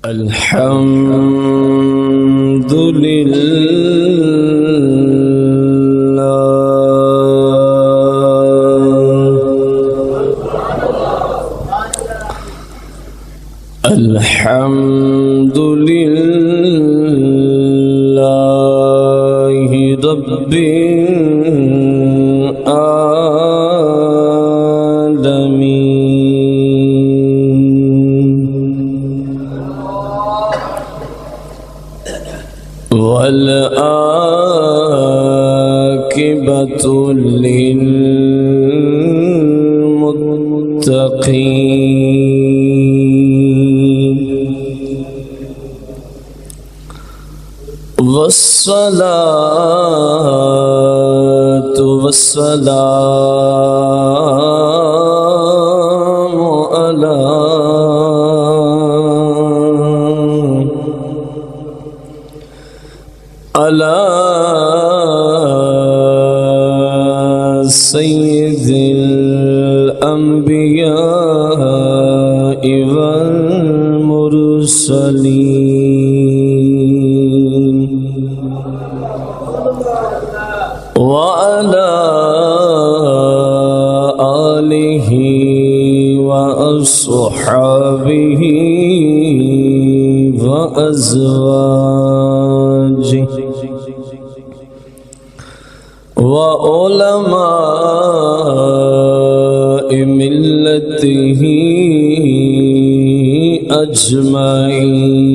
الحمد لله الحمد لله رب والعاقبة للمتقين والصلاة والسلام على سيد الأنبياء والمرسلين وعلى آله وأصحابه وأزواجه وعلماء ملته أجمعين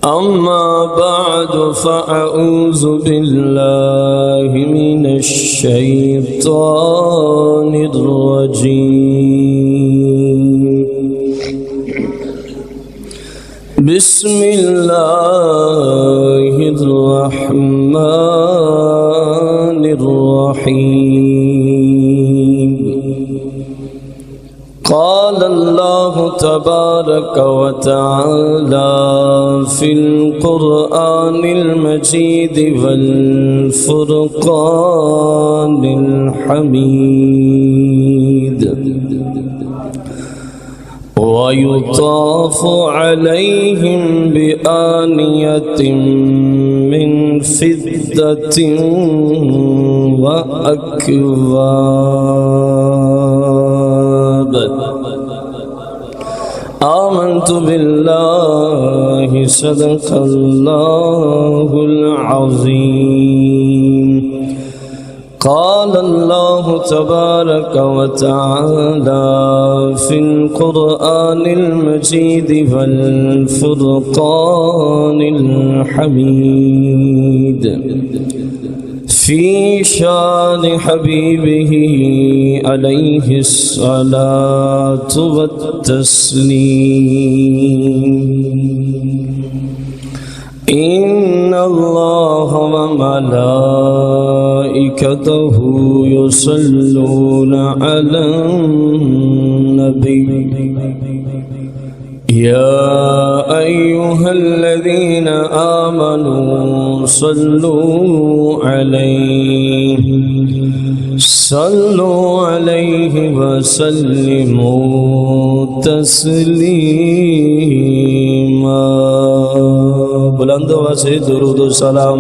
أما بعد فأعوذ بالله من الشيطان الرجيم بسم الله الرحمن الرحيم قال الله تبارك وتعالى في القرآن المجيد والفرقان الحميد ويطاف عليهم بآنية من فضة وأكواب آمنت بالله صدق الله العظيم قال الله تبارك وتعالى في القرآن المجيد والفرقان الحميد في شان حبيبه عليه الصلاة والتسليم إن الله وملائكته يصلون على النبي يا أيها الذين آمنوا صلوا عليه وسلموا تسليما بلند واسع درود و سلام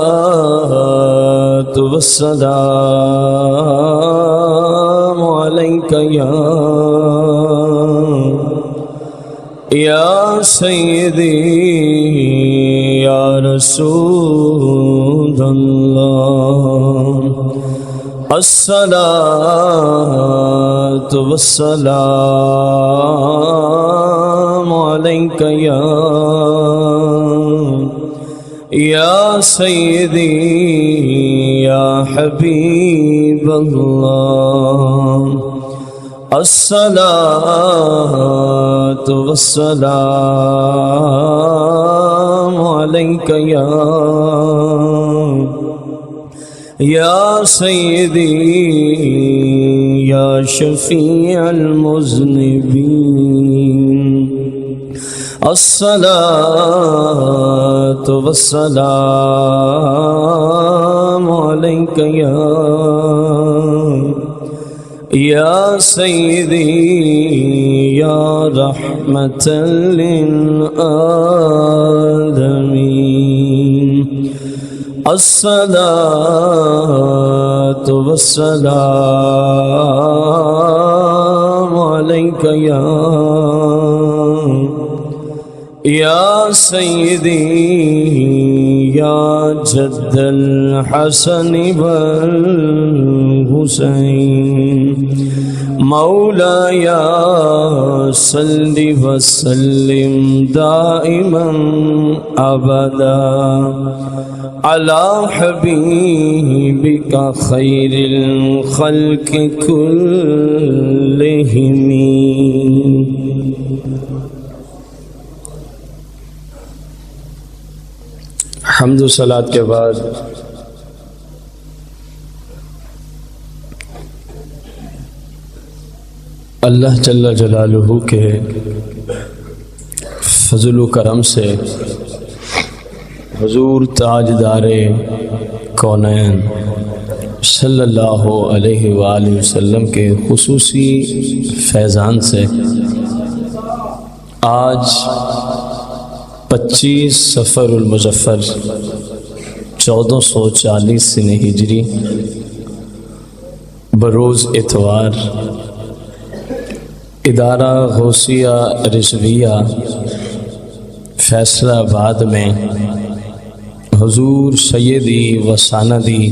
الصلاة والسلام عليك يا سيدي يا رسول الله الصلاة والسلام عليك يا سيدي يا حبيب الله الصلاة والسلام عليك يا سيدي يا شفيع المذنبين الصلاة والسلام عليك يا سيدي يا رحمة للعالمين الصلاة والسلام عليك يا سيدي يا جد الحسن والحسين مولاي صل وسلم دائما أبدا على حبيبك خير الخلق كلهم. حمد و صلات کے بعد اللہ جل جلالہ کے فضل و کرم سے حضور تاجدار کونین صلی اللہ علیہ وآلہ وسلم کے خصوصی فیضان سے آج 25 صفر المظفر 1440 سنہ ہجری بروز اتوار ادارہ غوثیہ رضویہ فیصلہ آباد میں حضور سیدی و ساندی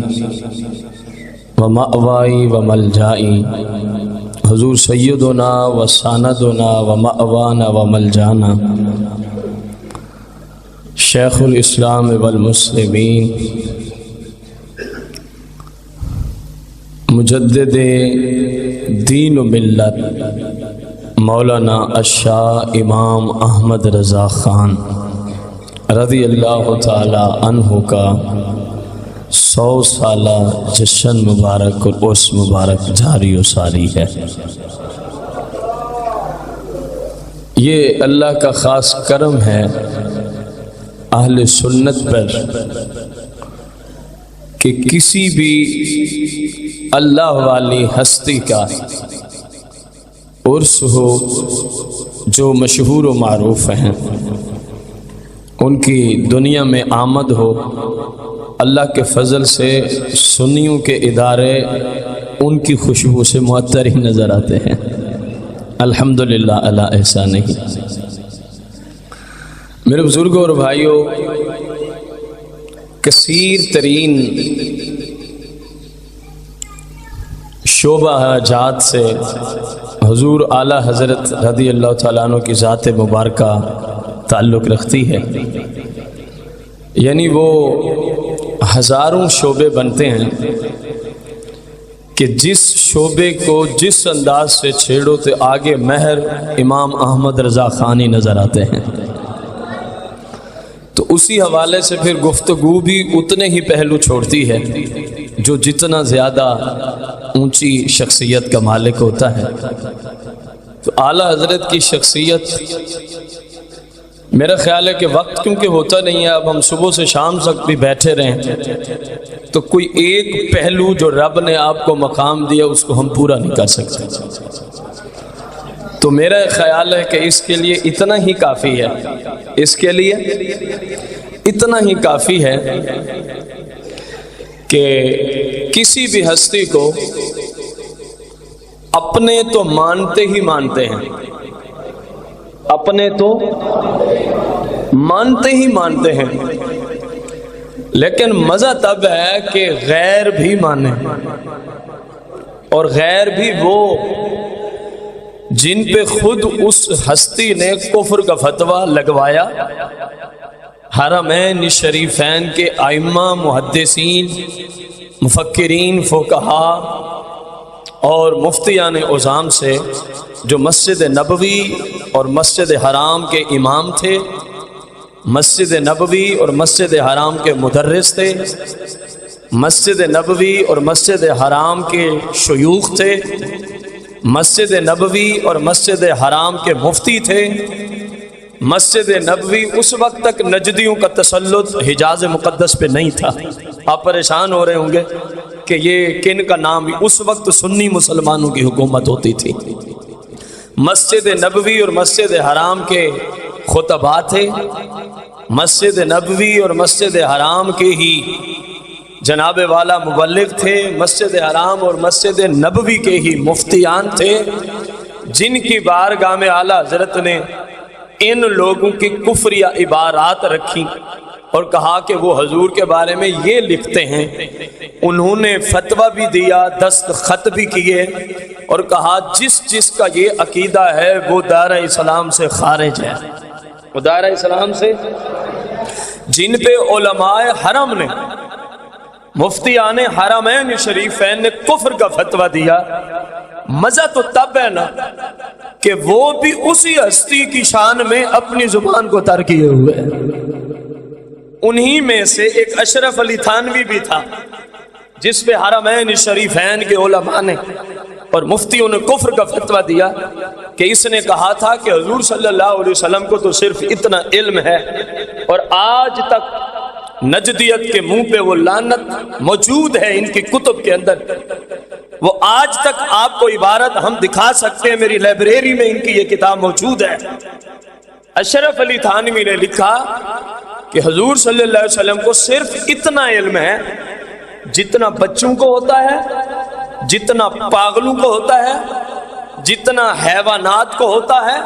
و مأوائی و ملجائی حضور سیدنا و ساندنا و مأوانا و ملجانا شیخ الاسلام والمسلمین مجدد دین و ملت مولانا الشاہ امام احمد رضا خان رضی اللہ تعالی عنہ کا 100 سالہ جشن مبارک اور عرس مبارک جاری و ساری ہے۔ یہ اللہ کا خاص کرم ہے اہل سنت پر کہ کسی بھی اللہ والی ہستی کا عرس ہو جو مشہور و معروف ہیں، ان کی دنیا میں آمد ہو، اللہ کے فضل سے سنیوں کے ادارے ان کی خوشبو سے معطر ہی نظر آتے ہیں۔ الحمدللہ علی احسانہ۔ میرے بزرگوں اور بھائیوں، کثیر ترین شعبہ جات سے حضور اعلیٰ حضرت رضی اللہ تعالیٰ عنہ کی ذات مبارکہ تعلق رکھتی ہے، یعنی وہ ہزاروں شعبے بنتے ہیں کہ جس شعبے کو جس انداز سے چھیڑو تو آگے مہر امام احمد رضا خانی نظر آتے ہیں۔ تو اسی حوالے سے پھر گفتگو بھی اتنے ہی پہلو چھوڑتی ہے جو جتنا زیادہ اونچی شخصیت کا مالک ہوتا ہے۔ تو اعلیٰ حضرت کی شخصیت، میرا خیال ہے کہ وقت کیونکہ ہوتا نہیں ہے، اب ہم صبح سے شام تک بھی بیٹھے رہیں تو کوئی ایک پہلو جو رب نے آپ کو مقام دیا اس کو ہم پورا نہیں کر سکتے۔ تو میرا خیال ہے کہ اس کے لیے اتنا ہی کافی ہے، اس کے لیے اتنا ہی کافی ہے کہ کسی بھی ہستی کو اپنے تو مانتے ہی مانتے ہیں، اپنے تو مانتے ہی مانتے ہیں، لیکن مزہ تب ہے کہ غیر بھی مانے، اور غیر بھی وہ جن پہ خود اس ہستی نے کفر کا فتویٰ لگوایا۔ حرمین شریفین کے ائمہ، محدثین، مفکرین، فقہا اور مفتیان عظام سے جو مسجد نبوی اور مسجد حرام کے امام تھے، مسجد نبوی اور مسجد حرام کے مدرس تھے، مسجد نبوی اور مسجد حرام کے شیوخ تھے، مسجد نبوی اور مسجد حرام کے مفتی تھے۔ مسجد نبوی اس وقت تک نجدیوں کا تسلط حجاز مقدس پہ نہیں تھا۔ آپ پریشان ہو رہے ہوں گے کہ یہ کن کا نام، اس وقت سنی مسلمانوں کی حکومت ہوتی تھی، مسجد نبوی اور مسجد حرام کے خطباء تھے، مسجد نبوی اور مسجد حرام کے ہی جناب والا مبلغ تھے، مسجد حرام اور مسجد نبوی کے ہی مفتیان تھے، جن کی بارگاہ میں اعلیٰ حضرت نے ان لوگوں کی کفریہ عبارات رکھی اور کہا کہ وہ حضور کے بارے میں یہ لکھتے ہیں۔ انہوں نے فتویٰ بھی دیا، دستخط بھی کیے اور کہا جس کا یہ عقیدہ ہے وہ دائرہ اسلام سے خارج ہے، وہ دائرہ اسلام سے، جن پہ علماء حرم نے، مفتیان حرمین شریفین نے کفر کا فتویٰ دیا۔ مزہ تو تب ہے نا کہ وہ بھی اسی ہستی کی شان میں اپنی زبان کو تر کیے ہوئے ہیں۔ انہی میں سے ایک اشرف علی تھانوی بھی تھا جس پہ حرمین شریفین کے علماء نے اور مفتیوں نے کفر کا فتویٰ دیا کہ اس نے کہا تھا کہ حضور صلی اللہ علیہ وسلم کو تو صرف اتنا علم ہے، اور آج تک نجدیت کے منہ پہ وہ لعنت موجود ہے ان کی کتب کے اندر، وہ آج تک آپ کو عبارت ہم دکھا سکتے ہیں، میری لائبریری میں ان کی یہ کتاب موجود ہے۔ اشرف علی تھانوی نے لکھا کہ حضور صلی اللہ علیہ وسلم کو صرف اتنا علم ہے جتنا بچوں کو ہوتا ہے، جتنا پاگلوں کو ہوتا ہے، جتنا حیوانات کو ہوتا ہے،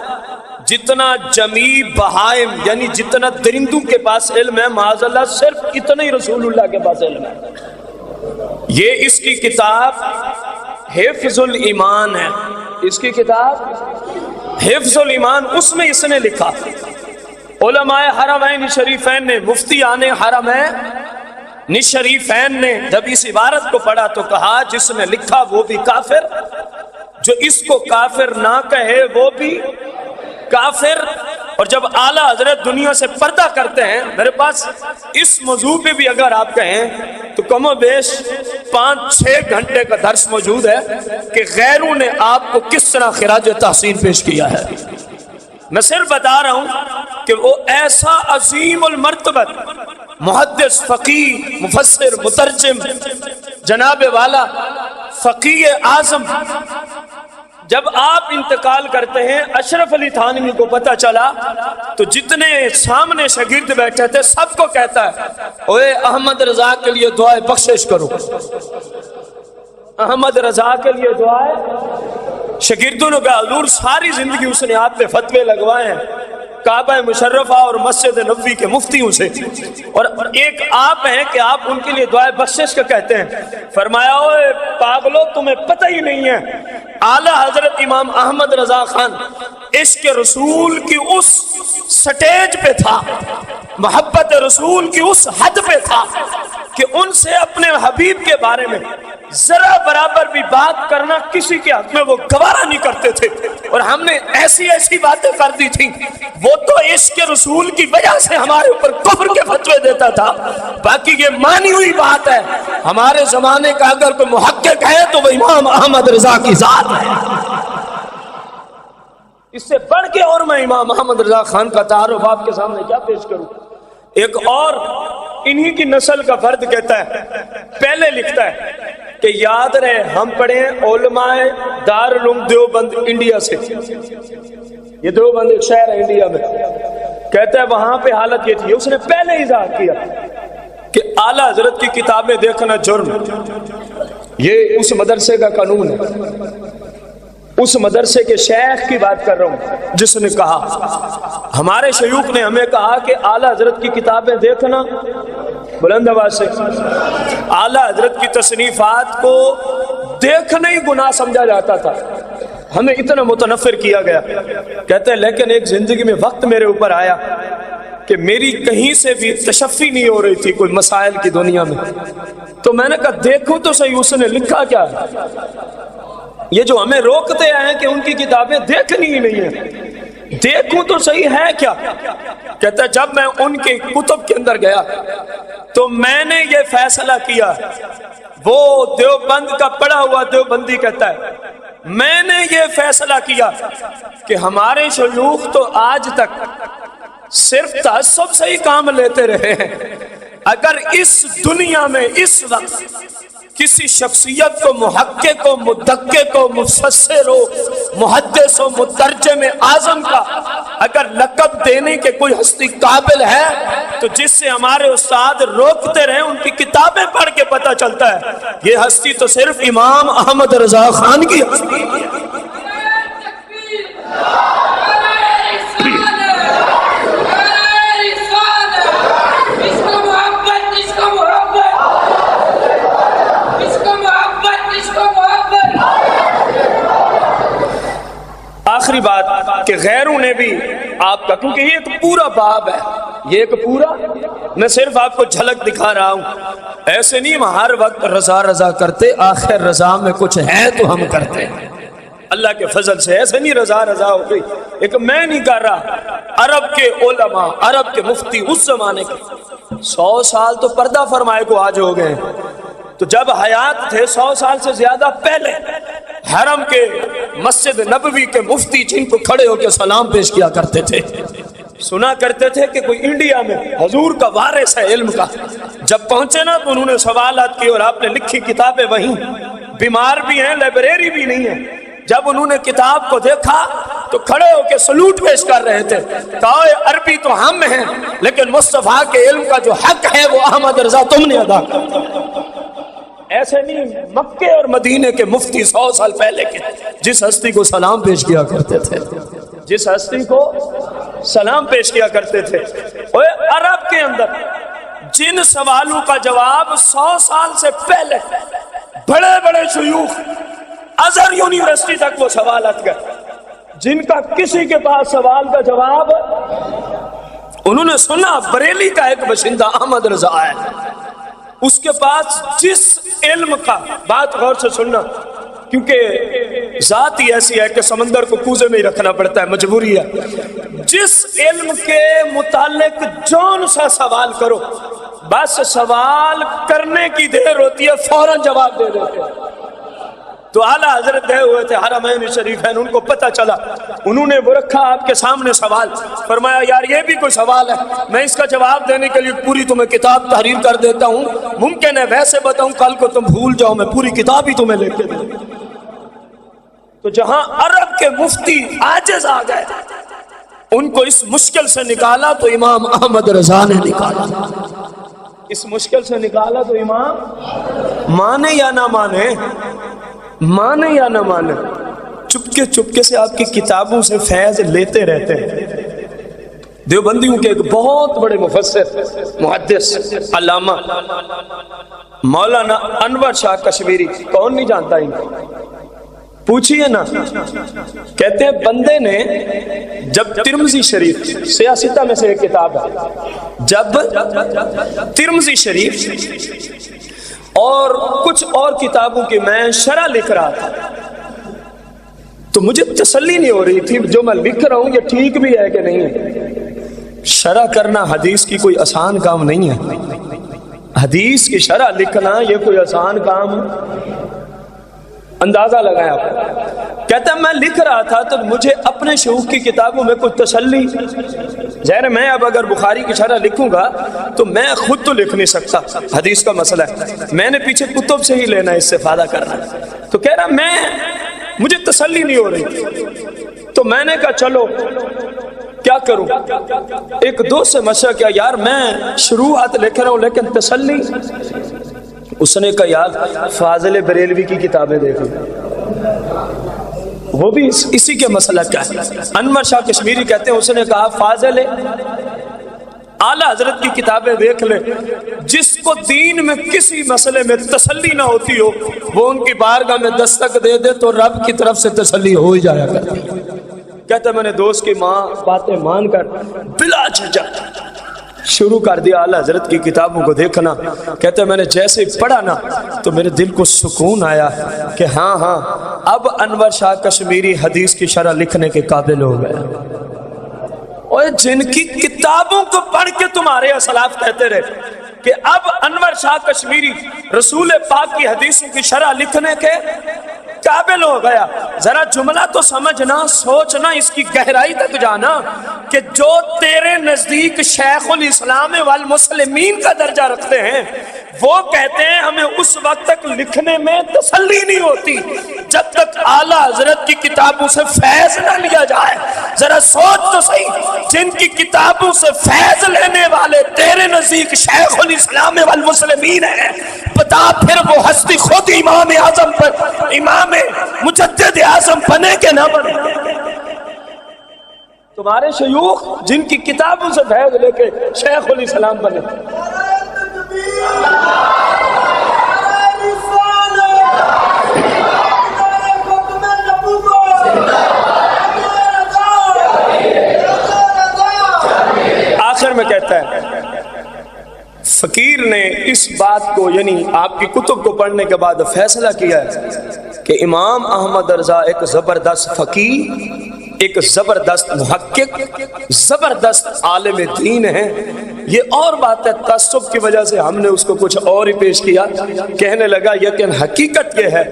جتنا جمیع بہائم یعنی جتنا درندوں کے پاس علم ہے، معاذ اللہ صرف اتنا ہی رسول اللہ کے پاس علم ہے۔ یہ اس کی کتاب حفظ الایمان ہے، اس کی کتاب حفظ الایمان، اس میں اس نے لکھا علماء حرمین شریفین نے، مفتیان حرمین شریفین نے جب اس عبارت کو پڑھا تو کہا جس نے لکھا وہ بھی کافر، جو اس کو کافر نہ کہے وہ بھی کافر۔ اور جب اعلیٰ حضرت دنیا سے پردہ کرتے ہیں، میرے پاس اس موضوع پہ بھی اگر آپ کہیں تو کم و بیش 5-6 گھنٹے کا درس موجود ہے کہ غیروں نے آپ کو کس طرح خراج تحسین پیش کیا ہے۔ میں صرف بتا رہا ہوں کہ وہ ایسا عظیم المرتبت محدث، فقیہ، مفسر، مترجم، جناب والا فقیہ اعظم، جب آپ انتقال کرتے ہیں، اشرف علی تھانوی کو پتہ چلا تو جتنے سامنے شاگرد بیٹھے تھے سب کو کہتا ہے اوے احمد رضا کے لیے دعائے بخشش کرو، احمد رضا کے لیے دعائے۔ شاگردوں نے کہا حضور ساری زندگی اس نے آپ پہ فتوے لگوائے ہیں کعبہ مشرفہ اور مسجد نبوی کے مفتیوں سے، اور ایک آپ ہیں کہ آپ ان کے لیے دعائے بخشش کا کہتے ہیں۔ فرمایا اوے پاگلو تمہیں پتہ ہی نہیں ہے، اعلیٰ حضرت امام احمد رضا خان عشق رسول کی اس سٹیج پہ تھا، محبت رسول کی اس حد پہ تھا کہ ان سے اپنے حبیب کے بارے میں ذرا برابر بھی بات کرنا کسی کے حق میں وہ گوارا نہیں کرتے تھے، اور ہم نے ایسی ایسی باتیں کر دی تھی، وہ تو عشق رسول کی وجہ سے ہمارے اوپر کفر کے فتوے دیتا تھا، باقی یہ مانی ہوئی بات ہے۔ ہمارے زمانے کا اگر کوئی محقق ہے تو وہ امام احمد رضا کی ذات ہے۔ اس سے بڑھ کے اور میں امام احمد رضا خان کا تعارف آپ کے سامنے کیا پیش کروں۔ ایک اور انہی کی نسل کا فرد کہتا ہے، پہلے لکھتا ہے کہ یاد رہے ہم پڑھیں علماء دارالعلوم دیوبند انڈیا سے، یہ دیوبند ایک شہر ہے انڈیا میں، کہتا ہے وہاں پہ حالت یہ تھی، اس نے پہلے اظہار کیا کہ اعلیٰ حضرت کی کتابیں دیکھنا جرم، یہ اس مدرسے کا قانون ہے۔ اس مدرسے کے شیخ کی بات کر رہا ہوں جس نے کہا ہمارے شیوخ نے ہمیں کہا کہ اعلیٰ حضرت کی کتابیں دیکھنا، بلند آواز سے، اعلیٰ حضرت کی تصنیفات کو دیکھنا ہی گناہ سمجھا جاتا تھا، ہمیں اتنا متنفر کیا گیا۔ کہتے ہیں لیکن ایک زندگی میں وقت میرے اوپر آیا کہ میری کہیں سے بھی تشفی نہیں ہو رہی تھی کوئی مسائل کی دنیا میں، تو میں نے کہا دیکھوں تو صحیح اس نے لکھا کیا ہے۔ یہ جو ہمیں روکتے ہیں کہ ان کی کتابیں دیکھنی ہی نہیں ہے، دیکھوں تو صحیح ہے کیا۔ کہتا ہے جب میں ان کے کتب کے اندر گیا تو میں نے یہ فیصلہ کیا، وہ دیوبند کا پڑھا ہوا دیوبندی کہتا ہے میں نے یہ فیصلہ کیا کہ ہمارے شیوخ تو آج تک صرف تعصب سے ہی کام لیتے رہے ہیں، اگر اس دنیا میں اس وقت کسی شخصیت کو محقق و مدقق و مفسر و محدث و مترجم اعظم کا اگر لقب دینے کے کوئی ہستی قابل ہے تو جس سے ہمارے استاد روکتے رہے ان کی کتابیں پڑھ کے پتہ چلتا ہے یہ ہستی تو صرف امام احمد رضا خان کی ہستی ہے۔ آخری بات کہ غیروں نے بھی آپ کا، کیونکہ یہ ایک پورا باب ہے، یہ ایک پورا، میں صرف آپ کو جھلک دکھا رہا ہوں، ایسے نہیں ہم ہر وقت رضا رضا کرتے، آخر رضا میں کچھ ہے تو ہم کرتے ہیں اللہ کے فضل سے، ایسے نہیں رضا رضا ہو گئی، ایک میں نہیں کر رہا، عرب کے علماء، عرب کے مفتی اس زمانے کے 100 سال تو پردہ فرمائے کو آج ہو گئے، تو جب حیات تھے 100 سال سے زیادہ پہلے حرم کے مسجد نبوی کے مفتی جن کو کھڑے ہو کے سلام پیش کیا کرتے تھے، سنا کرتے تھے کہ کوئی انڈیا میں حضور کا وارث ہے علم کا، جب پہنچے نا تو انہوں نے سوالات کی اور آپ نے لکھی کتابیں وہیں، بیمار بھی ہیں، لائبریری بھی نہیں ہے، جب انہوں نے کتاب کو دیکھا تو کھڑے ہو کے سلوٹ پیش کر رہے تھے، کہا عربی تو ہم ہیں لیکن مصطفیٰ کے علم کا جو حق ہے وہ احمد رضا تم نے ادا کر۔ ایسے نہیں، مکے اور مدینے کے مفتی 100 سال پہلے کے جس ہستی کو سلام پیش کیا کرتے تھے، جس ہستی کو سلام پیش کیا کرتے تھے، عرب کے اندر جن سوالوں کا جواب 100 سال سے پہلے بڑے بڑے شیوخ ازہر یونیورسٹی تک وہ سوالات گئے، جن کا کسی کے پاس سوال کا جواب انہوں نے سنا، بریلی کا ایک باشندہ احمد رضا ہے، اس کے پاس جس علم کا، بات غور سے سننا کیونکہ ذات ہی ایسی ہے کہ سمندر کو کوزے میں ہی رکھنا پڑتا ہے، مجبوری ہے، جس علم کے متعلق جون سا سوال کرو بس سوال کرنے کی دیر ہوتی ہے فوراً جواب دے دیتے ہیں۔ تو اعلیٰ حضرت گئے ہوئے تھے حرمین شریفین، ان کو پتہ چلا، انہوں نے وہ رکھا آپ کے سامنے سوال، فرمایا یار یہ بھی کوئی سوال ہے، میں اس کا جواب دینے کے لیے پوری تمہیں کتاب تحریر کر دیتا ہوں، ممکن ہے ویسے بتاؤں کل کو تم بھول جاؤ، میں پوری کتاب ہی تمہیں لے کے دوں۔ تو جہاں عرب کے مفتی عاجز آ گئے، ان کو اس مشکل سے نکالا تو امام احمد رضا نے نکالا، اس مشکل سے نکالا تو امام، مانے یا نہ مانے، مانے یا نہ مانے، چپکے چپکے سے آپ کی کتابوں سے فیض لیتے رہتے ہیں۔ دیوبندیوں کے ایک بہت بڑے مفسر، محدث، علامہ مولانا انور شاہ کشمیری، کون نہیں جانتا ان کو، پوچھئے نا، کہتے ہیں بندے نے جب ترمذی شریف، سیاستہ میں سے ایک کتاب ہے، جب ترمذی شریف اور کچھ اور کتابوں کی میں شرح لکھ رہا تھا تو مجھے تسلی نہیں ہو رہی تھی جو میں لکھ رہا ہوں یہ ٹھیک بھی ہے کہ نہیں ہے۔ شرح کرنا حدیث کی کوئی آسان کام نہیں ہے، حدیث کی شرح لکھنا یہ کوئی آسان کام، اندازہ لگایا آپ، کہتا ہے میں لکھ رہا تھا تو مجھے اپنے شیوخ کی کتابوں میں کچھ تسلی، ظاہر میں اب اگر بخاری کی شرح لکھوں گا تو میں خود تو لکھ نہیں سکتا، حدیث کا مسئلہ ہے، میں نے پیچھے کتب سے ہی لینا ہے، استفادہ کرنا ہے، تو کہہ رہا مجھے تسلی نہیں ہو رہی، تو میں نے کہا چلو کیا کروں، ایک دوست سے مشورہ کیا، یار میں شروعات لکھ رہا ہوں لیکن تسلی، اس نے کہا یار فاضل بریلوی کی کتابیں دیکھیں، وہ بھی اسی کے مسئلہ کیا ہے، انور شاہ کشمیری کہتے ہیں، اس نے کہا فاضل اعلیٰ حضرت کی کتابیں دیکھ لے، جس کو دین میں کسی مسئلے میں تسلی نہ ہوتی ہو وہ ان کی بارگاہ میں دستک دے دے تو رب کی طرف سے تسلی ہو ہی جایا کرتی۔ کہتے میں نے دوست کی باتیں مان کر بلا جھجک شروع کر دیا اعلیٰ حضرت کی کتابوں کو دیکھنا، کہتے ہیں میں نے جیسے پڑھا نا تو میرے دل کو سکون آیا کہ ہاں اب انور شاہ کشمیری حدیث کی شرح لکھنے کے قابل ہو گئے، اور جن کی کتابوں کو پڑھ کے تمہارے اسلاف کہتے رہے کہ اب انور شاہ کشمیری رسول پاک کی حدیثوں کی شرح لکھنے کے قابل ہو گیا، ذرا جملہ تو سمجھنا، سوچنا، اس کی گہرائی تک جانا کہ جو تیرے نزدیک شیخ الاسلام والمسلمین کا درجہ رکھتے ہیں، وہ کہتے ہیں ہمیں اس وقت تک لکھنے میں تسلی نہیں ہوتی جب تک اعلیٰ حضرت کی کتابوں سے فیض نہ لیا جائے۔ ذرا سوچ تو صحیح، جن کی کتابوں سے فیض لینے والے تیرے نزدیک شیخ الاسلام والمسلمین ہیں، بتا پھر وہ ہستی خود امام اعظم پر امام مجدد اعظم بنے کہ نہ بنے؟ تمہارے شیوخ جن کی کتابوں سے فیض لے کے شیخ الاسلام بنے۔ آخر میں کہتا ہے فقیر نے اس بات کو، یعنی آپ کی کتب کو پڑھنے کے بعد فیصلہ کیا ہے کہ امام احمد رضا ایک زبردست فقیر، ایک زبردست محقق، زبردست عالم دین ہے۔ یہ اور بات ہے، تعصب کی وجہ سے ہم نے اس کو کچھ اور ہی پیش کیا۔ کہنے لگا لیکن حقیقت یہ ہے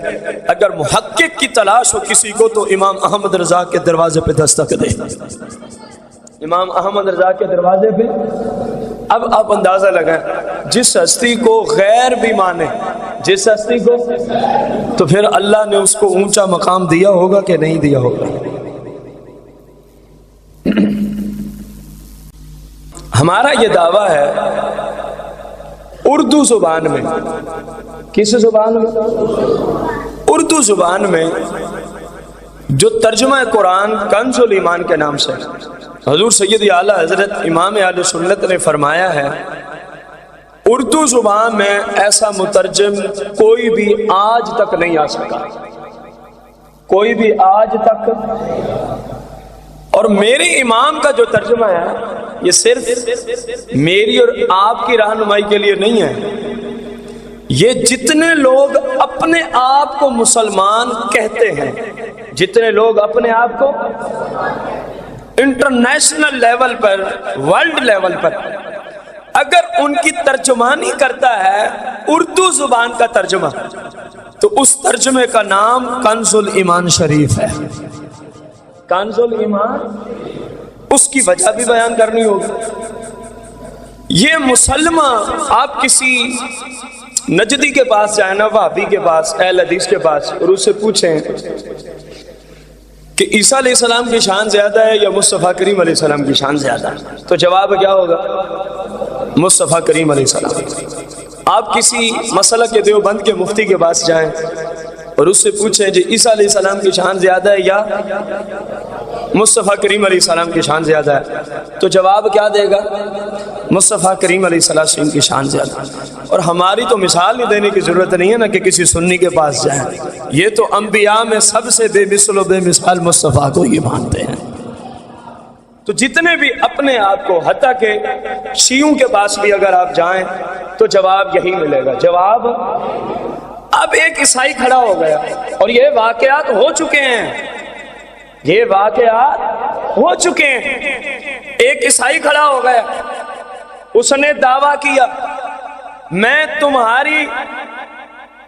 اگر محقق کی تلاش ہو کسی کو تو امام احمد رضا کے دروازے پہ دستک دے۔ امام احمد رضا کے دروازے پہ۔ اب آپ اندازہ لگائیں، جس ہستی کو غیر بھی مانے، جس ہستی کو، تو پھر اللہ نے اس کو اونچا مقام دیا ہوگا کہ نہیں دیا ہوگا؟ ہمارا یہ دعویٰ ہے اردو زبان میں، کس زبان میں؟ اردو زبان میں جو ترجمہ قرآن کنز الایمان کے نام سے حضور سید اعلیٰ حضرت امام اہل سنت نے فرمایا ہے، اردو زبان میں ایسا مترجم کوئی بھی آج تک نہیں آ سکا، کوئی بھی آج تک۔ اور میرے امام کا جو ترجمہ ہے یہ صرف میری اور آپ کی رہنمائی کے لیے نہیں ہے، یہ جتنے لوگ اپنے آپ کو مسلمان کہتے ہیں، جتنے لوگ اپنے آپ کو انٹرنیشنل لیول پر، ورلڈ لیول پر اگر ان کی ترجمانی کرتا ہے اردو زبان کا ترجمہ، تو اس ترجمے کا نام کنز الایمان شریف ہے۔ کنز الایمان، اس کی وجہ بھی بیان کرنی ہوگی۔ یہ مسلمہ آپ کسی نجدی کے پاس جائیں نا، وہابی کے پاس، اہل حدیث کے پاس، اور اس سے پوچھیں کہ عیسیٰ علیہ السلام کی شان زیادہ ہے یا مصطفیٰ کریم علیہ السلام کی شان زیادہ ہے، تو جواب کیا ہوگا؟ مصطفیٰ کریم علیہ السلام۔ آپ کسی مسئلہ کے دیوبند کے مفتی کے پاس جائیں اور اس سے پوچھیں جی عیسیٰ علیہ السلام کی شان زیادہ ہے یا مصطفیٰ کریم علیہ السلام کی شان زیادہ ہے، تو جواب کیا دے گا؟ مصطفیٰ کریم علیہ السلام کی شان زیادہ۔ اور ہماری تو مثال نہیں دینے کی ضرورت نہیں ہے نا کہ کسی سنی کے پاس جائیں، یہ تو انبیاء میں سب سے بے مثل و بے مثال مصطفیٰ کو ہی مانتے ہیں۔ تو جتنے بھی اپنے آپ کو، حتیٰ کہ شیعوں کے پاس بھی اگر آپ جائیں تو جواب یہی ملے گا۔ جواب، اب ایک عیسائی کھڑا ہو گیا، اور یہ واقعات ہو چکے ہیں، یہ واقعات ہو چکے ہیں۔ ایک عیسائی کھڑا ہو گیا، اس نے دعویٰ کیا میں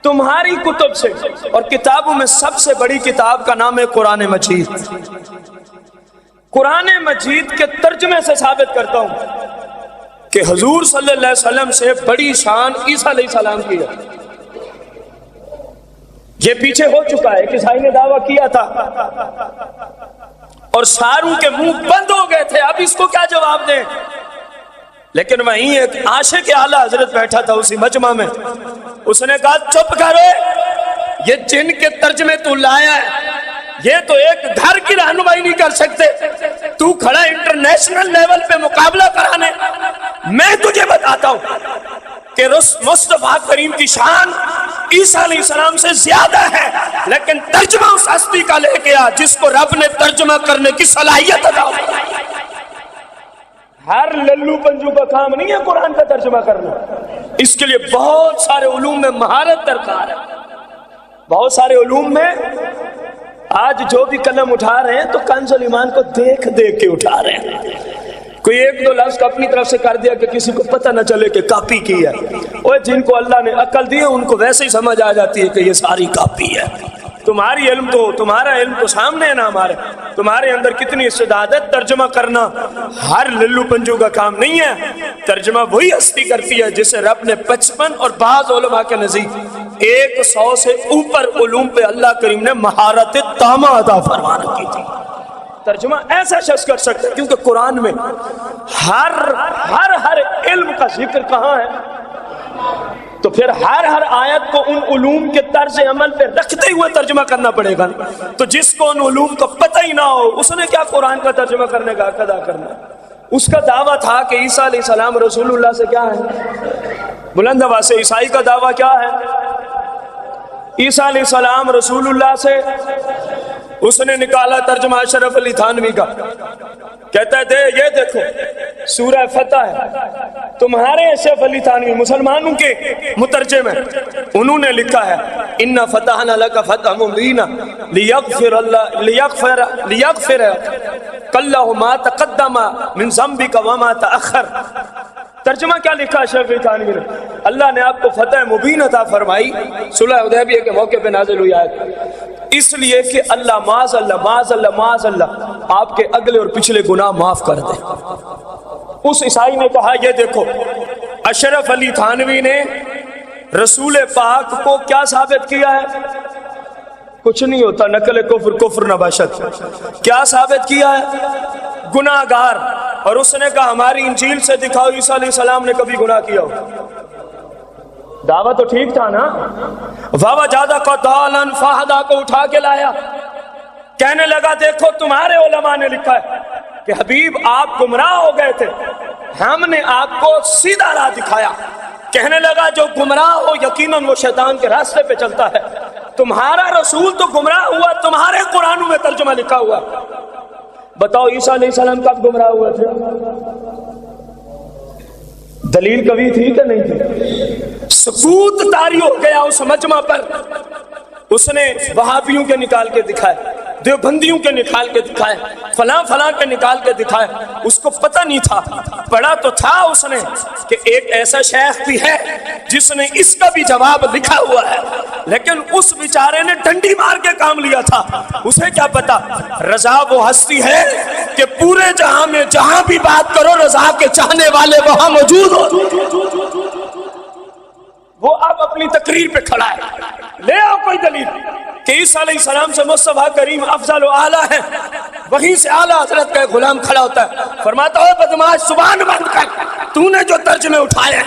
تمہاری کتب سے، اور کتابوں میں سب سے بڑی کتاب کا نام ہے قرآن مجید، قرآن مجید کے ترجمے سے ثابت کرتا ہوں کہ حضور صلی اللہ علیہ وسلم سے بڑی شان عیسیٰ علیہ السلام کی ہے۔ یہ پیچھے ہو چکا ہے، ایک عیسائی نے دعویٰ کیا تھا اور ساروں کے منہ بند ہو گئے تھے، اب اس کو کیا جواب دیں؟ لیکن وہیں ایک عاشق اعلیٰ حضرت بیٹھا تھا اسی مجمع میں، اس نے کہا چپ کرو، یہ جن کے ترجمے تو لایا ہے یہ تو ایک گھر کی رہنمائی نہیں کر سکتے، تو کھڑا انٹرنیشنل لیول پہ مقابلہ کرانے۔ میں تجھے بتاتا ہوں کہ مصطفیٰ کریم کی شان عیسیٰ علیہ السلام سے زیادہ ہے، لیکن ترجمہ اس ہستی کا لے کے آ جس کو رب نے ترجمہ کرنے کی صلاحیت عطا کی۔ ہر للو پنجو کا کام نہیں ہے قرآن کا ترجمہ کرنا، اس کے لیے بہت سارے علوم میں مہارت درکار ہے، بہت سارے علوم میں۔ آج جو بھی قلم اٹھا رہے ہیں تو کنز الایمان کو دیکھ دیکھ کے اٹھا رہے ہیں، کوئی ایک دو لفظ اپنی طرف سے کر دیا کہ کسی کو پتہ نہ چلے کہ کاپی کی ہے، اور جن کو اللہ نے عقل دی ہے ان کو ویسے ہی سمجھ آ جاتی ہے کہ یہ ساری کاپی ہے، تمہاری علم تو تمہارا علم تو سامنے ہے نا ہمارے، تمہارے اندر کتنی استعداد، ترجمہ کرنا ہر للو پنجو کا کام نہیں ہے، ترجمہ وہی ہستی کرتی ہے جسے رب نے 55 اور بعض علماء کے نزدیک 100 سے اوپر علوم پہ اللہ کریم نے مہارت تامہ عطا فرما رکھی تھی۔ ترجمہ ایسا شخص کر سکتا ہے، کیونکہ قرآن میں ہر علم کا ذکر کہاں ہے، تو پھر ہر آیت کو ان علوم کے طرز عمل پہ رکھتے ہوئے ترجمہ کرنا پڑے گا۔ تو جس کو ان علوم کا پتہ ہی نہ ہو اس نے کیا قرآن کا ترجمہ کرنے کا حق ادا کرنا؟ اس کا دعویٰ تھا کہ عیسیٰ علیہ السلام رسول اللہ سے کیا ہے، بلند آواز سے عیسائی کا دعویٰ کیا ہے، عیسیٰ علیہ السلام رسول اللہ سے، اس نے نکالا ترجمہ اشرف علی تھانوی کا، کہتا ہے یہ دیکھو سورہ فتح ہے، تمہارے اشرف علی تھانوی مسلمانوں کے مترجم ہیں، انہوں نے لکھا ہے اِنَّا فَتَحْنَا لَكَ فَتْحًا مُبِينًا لِيَغْفِرَ اللَّهُ مَا تَقَدَّمَ مِن ذَنبِكَ وَمَا تَأَخَّرَ۔ ترجمہ کیا لکھا اشرف علی تھانوی نے؟ اللہ نے آپ کو فتح مبین عطا فرمائی، صلح حدیبیہ کے موقع پہ نازل ہوئی آیت، اس لیے کہ اللہ معاذ اللہ آپ کے اگلے اور پچھلے گناہ معاف کر دے۔ اس عیسائی نے کہا یہ دیکھو اشرف علی تھانوی نے رسول پاک کو کیا ثابت کیا ہے؟ کچھ نہیں ہوتا، نقل کفر نباشت۔ کیا ثابت کیا ہے؟ گناہ گار۔ اور اس نے کہا ہماری انجیل سے دکھاؤ عیسیٰ علیہ السلام نے کبھی گناہ کیا ہو۔ دعویٰ تو ٹھیک تھا نا؟ وَوَجَدَكَ ضَالًا فَهَدَىٰ کو اٹھا کے لایا، کہنے لگا دیکھو تمہارے علماء نے لکھا ہے کہ حبیب آپ گمراہ ہو گئے تھے، ہم نے آپ کو سیدھا راہ دکھایا۔ کہنے لگا جو گمراہ ہو یقیناً وہ شیطان کے راستے پہ چلتا ہے، تمہارا رسول تو گمراہ ہوا، تمہارے قرآنوں میں ترجمہ لکھا ہوا۔ بتاؤ عیسیٰ علیہ السلام کب گمراہ ہوئے تھے؟ دلیل کبھی تھی کہ نہیں تھی؟ ثبوت طاری ہو گیا اس مجمع پر، اس نے وہابیوں کے نکال کے دکھائے، دیوبندیوں کے نکال کے دکھائے، فلاں کے نکال کے دکھائے، اس کو پتہ نہیں تھا، پڑھا تو تھا اس نے کہ ایک ایسا شیخ بھی ہے جس نے اس کا بھی جواب لکھا ہوا ہے، لیکن اس بیچارے نے ڈنڈی مار کے کام لیا تھا، اسے کیا پتا رضا وہ ہستی ہے کہ پورے جہاں میں جہاں بھی بات کرو رضا کے چاہنے والے وہاں موجود ہو۔ وہ اب اپنی تقریر پہ کھڑا ہے، لے آؤ کوئی دلیل کہ عیسیٰ علیہ السلام سے مصطفیٰ کریم افضل و اعلیٰ ہے، وہیں سے اعلیٰ حضرت کا غلام کھڑا ہوتا ہے، فرماتا ہے بدماش زبان بند کر، تو نے جو ترجمے اٹھائے ہیں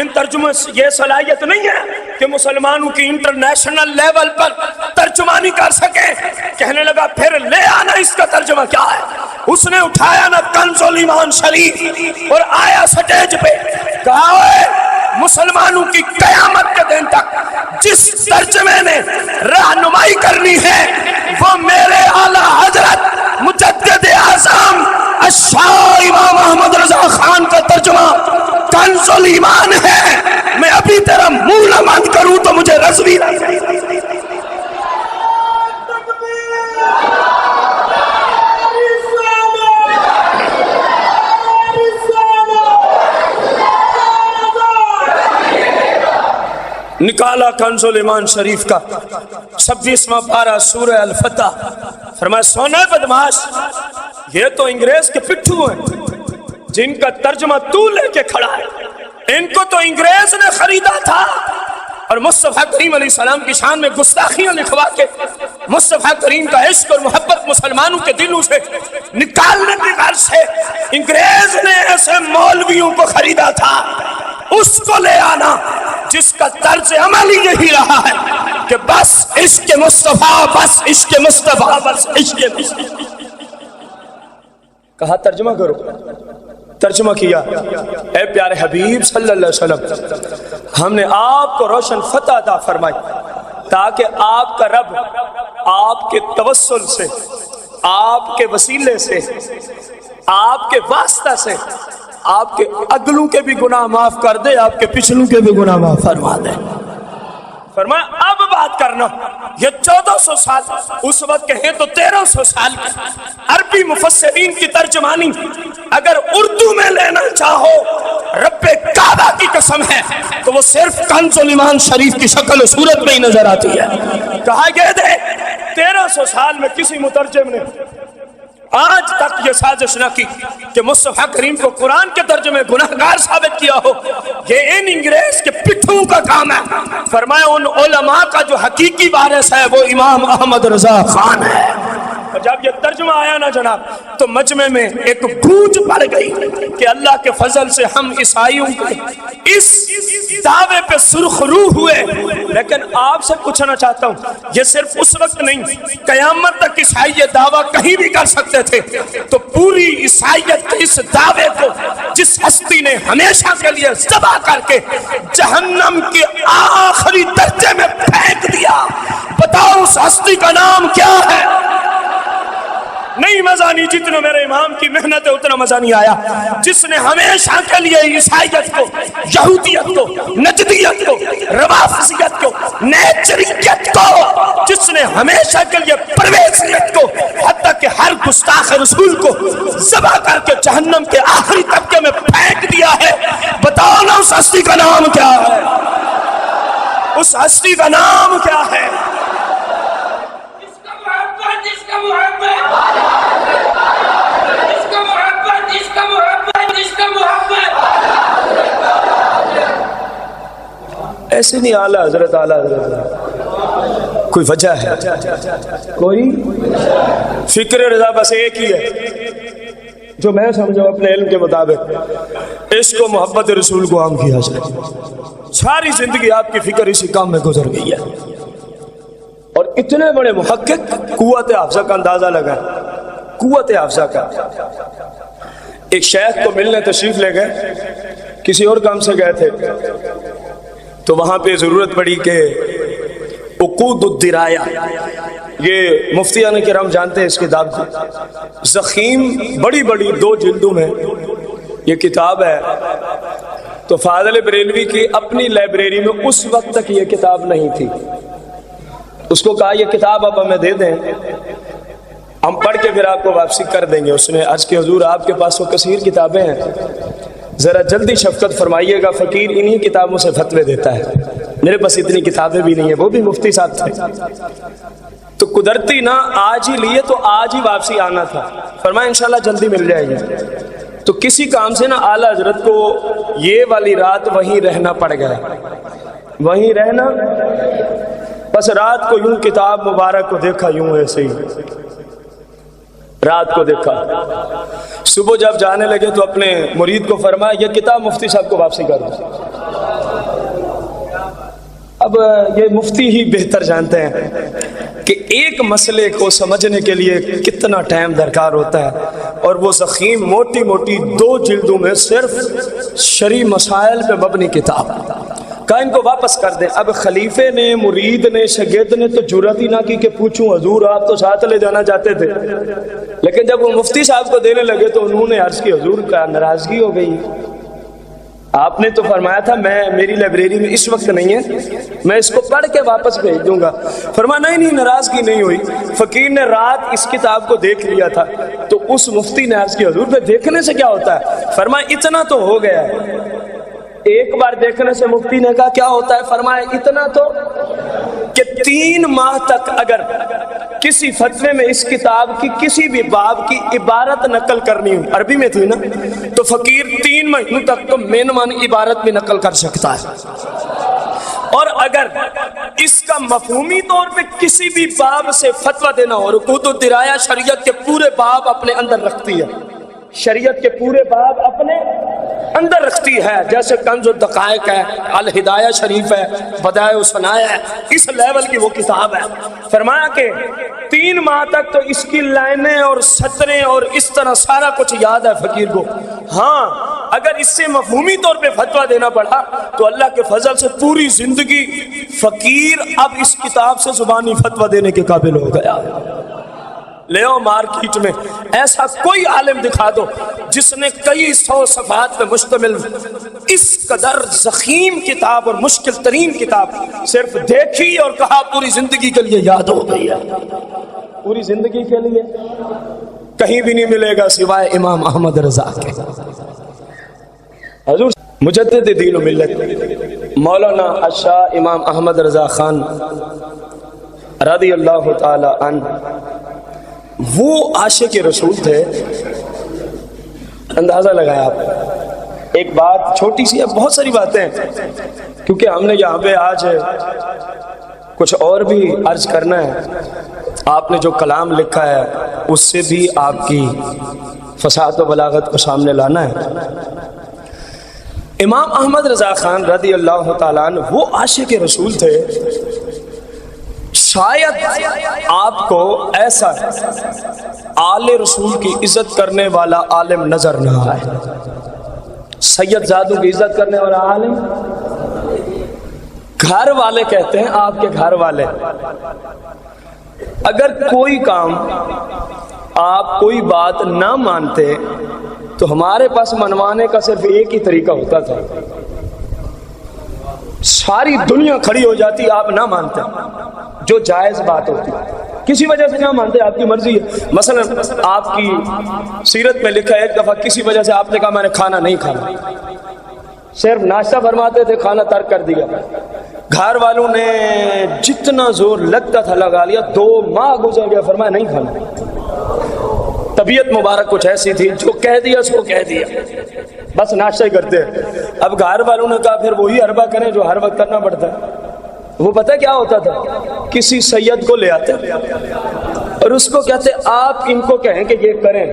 ان ترجمے سے یہ صلاحیت نہیں ہے کہ مسلمانوں کی انٹرنیشنل لیول پر ترجمانی کر سکے۔ کہنے لگا پھر لے آنا اس کا ترجمہ کیا ہے۔ اس نے اٹھایا نا کنز الایمان شریف اور آیا سٹیج پہ، کہا اوے مسلمانوں کی قیامت کے دن تک جس ترجمے نے رہنمائی کرنی ہے وہ میرے اعلیٰ حضرت مجدد اعظم الشاہ امام احمد رضا خان کا ترجمہ کنز الایمان ہے۔ میں ابھی تیرا منہ نہ بند کروں تو مجھے رضوی نکالا کنز الایمان شریف کا 26واں پارہ سورہ الفتح، فرمایا سونا بدماش یہ تو انگریز کے پٹھو ہیں جن کا ترجمہ تو لے کے کھڑا ہے، ان کو تو انگریز نے خریدا تھا، اور مصطفیٰ کریم علیہ السلام کی شان میں گستاخیاں لکھوا کے مصطفیٰ کریم کا عشق اور محبت مسلمانوں کے دلوں سے نکالنے کی غرض سے انگریز نے ایسے مولویوں کو خریدا تھا۔ اس کو لے آنا جس کا طرز عمل ہی یہی رہا ہے کہ بس عشق مصطفیٰ، بس عشق مصطفیٰ، بس عشق مصطفیٰ۔ کہا ترجمہ کرو، ترجمہ کیا۔ اے پیارے حبیب صلی اللہ علیہ وسلم، ہم نے آپ کو روشن فتح عطا فرمائی تاکہ آپ کا رب آپ کے توسل سے، آپ کے وسیلے سے، آپ کے واسطہ سے آپ کے اگلوں کے بھی گناہ معاف کر دے، آپ کے پچھلوں کے بھی گناہ معاف فرما دے۔ فرمایا اب بات کرنا، یہ 1400 سال اس وقت کہیں تو 1300 سال عربی مفسرین کی ترجمانی اگر اردو میں لینا چاہو رب کعبہ کی قسم ہے تو وہ صرف کنز الایمان شریف کی شکل و صورت میں ہی نظر آتی ہے۔ کہا یہ دے 1300 سال میں کسی مترجم نے آج تک یہ سازش نہ کی کہ مصطفیٰ کریم کو قرآن کے ترجمے گناہگار ثابت کیا ہو. یہ ان انگریز کے پٹھوں کا کام ہے. فرمایا ان علماء کا جو حقیقی وارث ہے وہ امام احمد رضا خان ہے. اور جب یہ ترجمہ آیا نا جناب تو مجمع میں ایک گونج پڑ گئی کہ اللہ کے فضل سے ہم عیسائیوں کے اس دعوے پہ سرخ روح ہوئے. لیکن آپ سے پوچھنا چاہتا ہوں یہ صرف اس وقت نہیں, قیامت تک عیسائی یہ دعویٰ کہیں بھی کر سکتے تھے. تو پوری عیسائیت کے اس دعوے کو جس ہستی نے ہمیشہ کے لیے ذبح کر کے جہنم کے آخری درجے میں پھینک دیا, بتاؤ اس ہستی کا نام کیا ہے؟ نہیں مزہ نہیں, جتنا میرے امام کی محنت ہے اتنا مزہ نہیں آیا. جس نے ہمیشہ کے لیے عیسائیت کو, یہودیت کو, نجدیت کو, روافضیت کو, نیچریت کو, جس نے ہمیشہ کے لیے پرویزیت کو, حتیٰ کہ ہر گستاخ رسول کو ذبح کر کے جہنم کے آخری طبقے میں پھینک دیا ہے, بتاؤ نا اس ہستی کا نام کیا ہے؟ اس ہستی کا نام کیا ہے؟ ایسے نہیں اعلیٰ حضرت, اعلیٰ حضرت کوئی وجہ ہے, کوئی فکر رضا بس ایک ہی ہے جو میں سمجھو اپنے علم کے مطابق عشق و محبت رسول کو عام کیا جائے. ساری زندگی آپ کی فکر اسی کام میں گزر گئی ہے. اور اتنے بڑے محقق قوت حافظہ کا اندازہ لگا, قوت حافظہ کا. ایک شیخ کو ملنے تشریف لے گئے, کسی اور کام سے گئے تھے, تو وہاں پہ ضرورت پڑی کہ عقود الدرایہ, یہ مفتیان کرام جانتے ہیں اس کتاب کو, زخیم بڑی بڑی 2 جلدوں میں یہ کتاب ہے. تو فاضل بریلوی کی اپنی لائبریری میں اس وقت تک یہ کتاب نہیں تھی. اس کو کہا یہ کتاب آپ ہمیں دے دیں, ہم پڑھ کے پھر آپ کو واپسی کر دیں گے. اس نے عرض کہ حضور آپ کے پاس وہ کثیر کتابیں ہیں, ذرا جلدی شفقت فرمائیے گا, فقیر انہی کتابوں سے فتوے دیتا ہے, میرے پاس اتنی کتابیں بھی نہیں ہیں. وہ بھی مفتی صاحب تھے. تو قدرتی نہ آج ہی لیے تو آج ہی واپسی آنا تھا. فرمایا انشاءاللہ جلدی مل جائے گی. تو کسی کام سے نا اعلیٰ حضرت کو یہ والی رات وہیں رہنا پڑ گیا, وہیں رہنا. بس رات کو یوں کتاب مبارک کو دیکھا, یوں ایسے ہی رات کو دیکھا. صبح جب جانے لگے تو اپنے مرید کو فرمایا یہ کتاب مفتی صاحب کو واپسی کر دو. اب یہ مفتی ہی بہتر جانتے ہیں کہ ایک مسئلے کو سمجھنے کے لیے کتنا ٹائم درکار ہوتا ہے, اور وہ زخیم موٹی موٹی 2 جلدوں میں صرف شرعی مسائل پہ مبنی کتاب. کہا ان کو واپس کر دیں. اب خلیفے نے, مرید نے, شاگرد نے تو جرأت ہی نہ کی کہ پوچھوں حضور آپ تو ساتھ لے جانا چاہتے تھے. لیکن جب وہ مفتی صاحب کو دینے لگے تو انہوں نے عرض کی حضور کا ناراضگی ہو گئی, آپ نے تو فرمایا تھا میری لائبریری میں اس وقت نہیں ہے, میں اس کو پڑھ کے واپس بھیج دوں گا. فرمایا نہیں ناراضگی نہیں ہوئی. فقیر نے رات اس کتاب کو دیکھ لیا تھا. تو اس مفتی نے عرض کی حضور پہ دیکھنے سے کیا ہوتا ہے؟ فرمایا اتنا تو ہو گیا ہے. ایک بار دیکھنے سے مفتی نے کہا کیا ہوتا ہے؟ فرمایا اتنا تو کہ 3 ماہ تک اگر کسی فتوے میں اس کتاب کی کسی بھی باب کی عبارت نقل کرنی ہو, عربی میں تھی نا, تو فقیر 3 مہینوں تک تو من عبارت بھی نقل کر سکتا ہے. اور اگر اس کا مفہومی طور پہ کسی بھی باب سے فتویٰ دینا ہو, عقود الدرایہ شریعت کے پورے باب اپنے اندر رکھتی ہے, شریعت کے پورے باب اپنے اندر رکھتی ہے, جیسے کنز الدقائق ہے, الہدایہ شریف ہے, بدائع الثناء ہے, اس لیول کی وہ کتاب ہے. فرمایا کہ 3 ماہ تک تو اس کی لائنیں اور سطریں اور اس طرح سارا کچھ یاد ہے فقیر کو. ہاں اگر اس سے مفہومی طور پہ فتویٰ دینا پڑا تو اللہ کے فضل سے پوری زندگی فقیر اب اس کتاب سے زبانی فتویٰ دینے کے قابل ہو گیا. لے آؤ مارکیٹ میں ایسا کوئی عالم دکھا دو جس نے کئی 100 صفحات پہ مشتمل اس قدر زخیم کتاب اور مشکل ترین کتاب صرف دیکھی اور کہا پوری زندگی کے لیے یاد ہو گئی ہے. پوری زندگی کے لیے کہیں بھی نہیں ملے گا سوائے امام احمد رضا کے. حضور مجدد دین و ملت مولانا الشاہ امام احمد رضا خان رضی اللہ تعالی عنہ وہ عاشق رسول تھے. اندازہ لگایا آپ. ایک بات چھوٹی سی ہے، بہت ساری باتیں ہیں کیونکہ ہم نے یہاں پہ آج کچھ اور بھی عرض کرنا ہے. آپ نے جو کلام لکھا ہے اس سے بھی آپ کی فصاحت و بلاغت کو سامنے لانا ہے. امام احمد رضا خان رضی اللہ تعالیٰ عنہ وہ عاشق رسول تھے. شاید آپ کو ایسا آل رسول کی عزت کرنے والا عالم نظر نہ آئے. سید زادوں کی عزت کرنے والا عالم، گھر والے کہتے ہیں آپ کے گھر والے، اگر کوئی کام آپ کوئی بات نہ مانتے تو ہمارے پاس منوانے کا صرف ایک ہی طریقہ ہوتا تھا. ساری دنیا کھڑی ہو جاتی، آپ نہ مانتے، جو جائز بات ہوتی، کسی وجہ سے نہ مانتے، آپ کی مرضی ہے. مثلا آپ کی سیرت میں لکھا ہے ایک دفعہ کسی وجہ سے آپ نے کہا میں نے کھانا نہیں کھانا، صرف ناشتہ فرماتے تھے، کھانا ترک کر دیا. گھر والوں نے جتنا زور لگتا تھا لگا لیا، 2 ماہ گزر گیا، فرمایا نہیں کھانا. طبیعت مبارک کچھ ایسی تھی، جو کہہ دیا اس کو کہہ دیا، بس ناشتہ ہی کرتے ہیں. اب گھر والوں نے کہا پھر وہی حربہ کریں جو ہر وقت کرنا پڑتا ہے. وہ پتہ کیا ہوتا تھا؟ کسی سید کو لے آتے اور اس کو کہتے آپ ان کو کہیں کہ یہ کریں،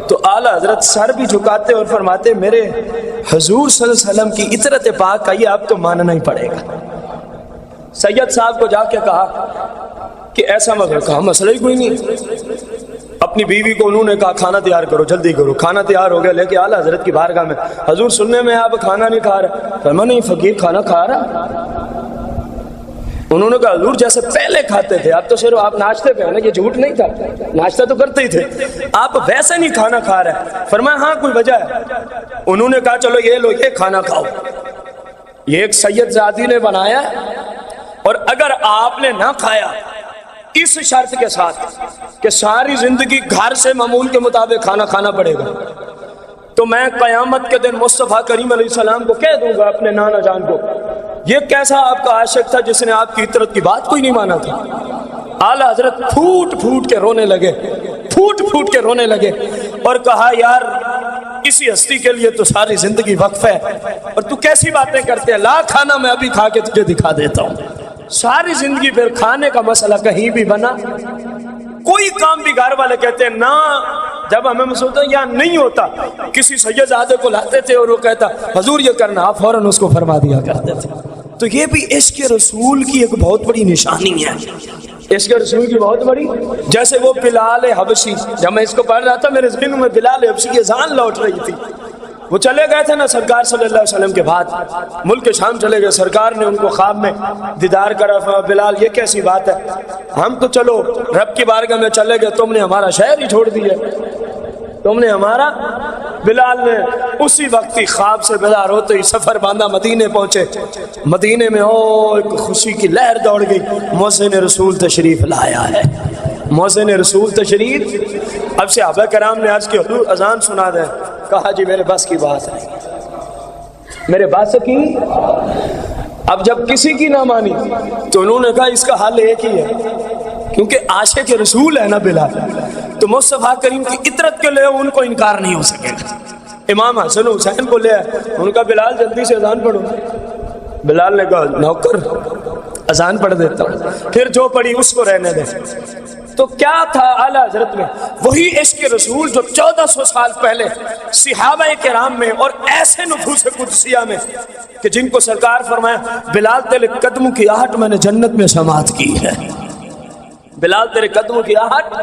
تو اعلیٰ حضرت سر بھی جھکاتے اور فرماتے میرے حضور صلی اللہ علیہ وسلم کی اطرت پاک کا یہ آپ تو ماننا ہی پڑے گا. سید صاحب کو جا کے کہا کہ ایسا مگر، کہا مسئلہ ہی کوئی نہیں. اپنی بیوی کو انہوں نے کہا کھانا تیار کرو، جلدی کرو. کھانا تیار ہو گیا، لے کے اعلیٰ حضرت کی بارگاہ میں. حضور سننے میں آپ کھانا نہیں کھا رہے. فرمایا نہیں فقیر کھانا کھا رہا. انہوں نے کہا حضور جیسے پہلے کھاتے تھے، اب تو صرف آپ ناشتے پہ ہیں نا، یہ جھوٹ نہیں تھا، ناشتہ تو کرتے ہی تھے، آپ ویسے نہیں کھانا کھا رہے. فرمایا ہاں کوئی وجہ ہے. انہوں نے کہا چلو یہ لو، یہ کھانا کھاؤ، یہ ایک سید زادی نے بنایا اور اگر آپ نے نہ کھایا اس شرط کے ساتھ کہ ساری زندگی گھر سے معمول کے مطابق کھانا کھانا پڑے گا، تو میں قیامت کے دن مصطفیٰ کریم علیہ السلام کو کہہ دوں گا اپنے نانا جان کو یہ کیسا آپ کا عاشق تھا جس نے آپ کی اطرت کی بات کوئی نہیں مانا تھا. اعلیٰ حضرت پھوٹ پھوٹ کے رونے لگے، پھوٹ پھوٹ کے رونے لگے اور کہا یار اسی ہستی کے لیے تو ساری زندگی وقف ہے اور تو کیسی باتیں کرتے ہیں، لا کھانا میں ابھی کھا کے تجھے دکھا دیتا ہوں. ساری زندگی پھر کھانے کا مسئلہ کہیں بھی بنا، کوئی کام بھی گھر والے کہتے ہیں نہ، جب ہمیں محسوس ہوتا یا نہیں ہوتا کسی سید زادے کو لاتے تھے اور وہ کہتا حضور یہ کرنا، آپ فوراً اس کو فرما دیا کرتے تھے. تو یہ بھی عشق رسول کی ایک بہت بڑی نشانی ہے، عشق رسول کی بہت بڑی. جیسے وہ بلال حبشی، جب میں اس کو پڑھ رہا تھا میرے ذہن میں بلال حبشی کی اذان لوٹ رہی تھی. وہ چلے گئے تھے نا سرکار صلی اللہ علیہ وسلم کے بعد ملک شام چلے گئے. سرکار نے ان کو خواب میں دیدار کرا، بلال یہ کیسی بات ہے، ہم تو چلو رب کی بارگاہ میں چلے گئے، تم نے ہمارا شہر ہی چھوڑ دیا، تم نے ہمارا. بلال نے اسی وقت ہی خواب سے بیدار ہوتے ہی سفر باندھا، مدینے پہنچے. مدینے میں ایک خوشی کی لہر دوڑ گئی، مؤذن رسول تشریف لایا ہے، مؤذن رسول تشریف. اب صحابہ کرام نے عرض کی حضور اذان سنا دیں. کہا جی میرے بس کی بات ہے، میرے بس کی. اب جب کسی کی نہ مانی تو انہوں نے کہا اس کا حل ایک ہی ہے، کیونکہ عاشق رسول ہے نا بلال، تو مصطفیٰ کریم کی اطرت کے لئے ان کو انکار نہیں ہو سکے گا. امام حسن حسین کو لے ان کا بلال جلدی سے اذان پڑھو. بلال نے کہا نوکر اذان پڑھ دیتا ہوں، پھر جو پڑھی اس کو رہنے دے. تو کیا تھا اعلیٰ حضرت میں؟ وہی عشق رسول جو 1400 سال پہلے صحابہ کرام میں اور ایسے نفوس قدسیہ میں کہ جن کو سرکار فرمایا بلال تیرے قدموں کی آہٹ میں نے جنت میں سماعت کی ہے. بلال تیرے قدموں کی آہٹ،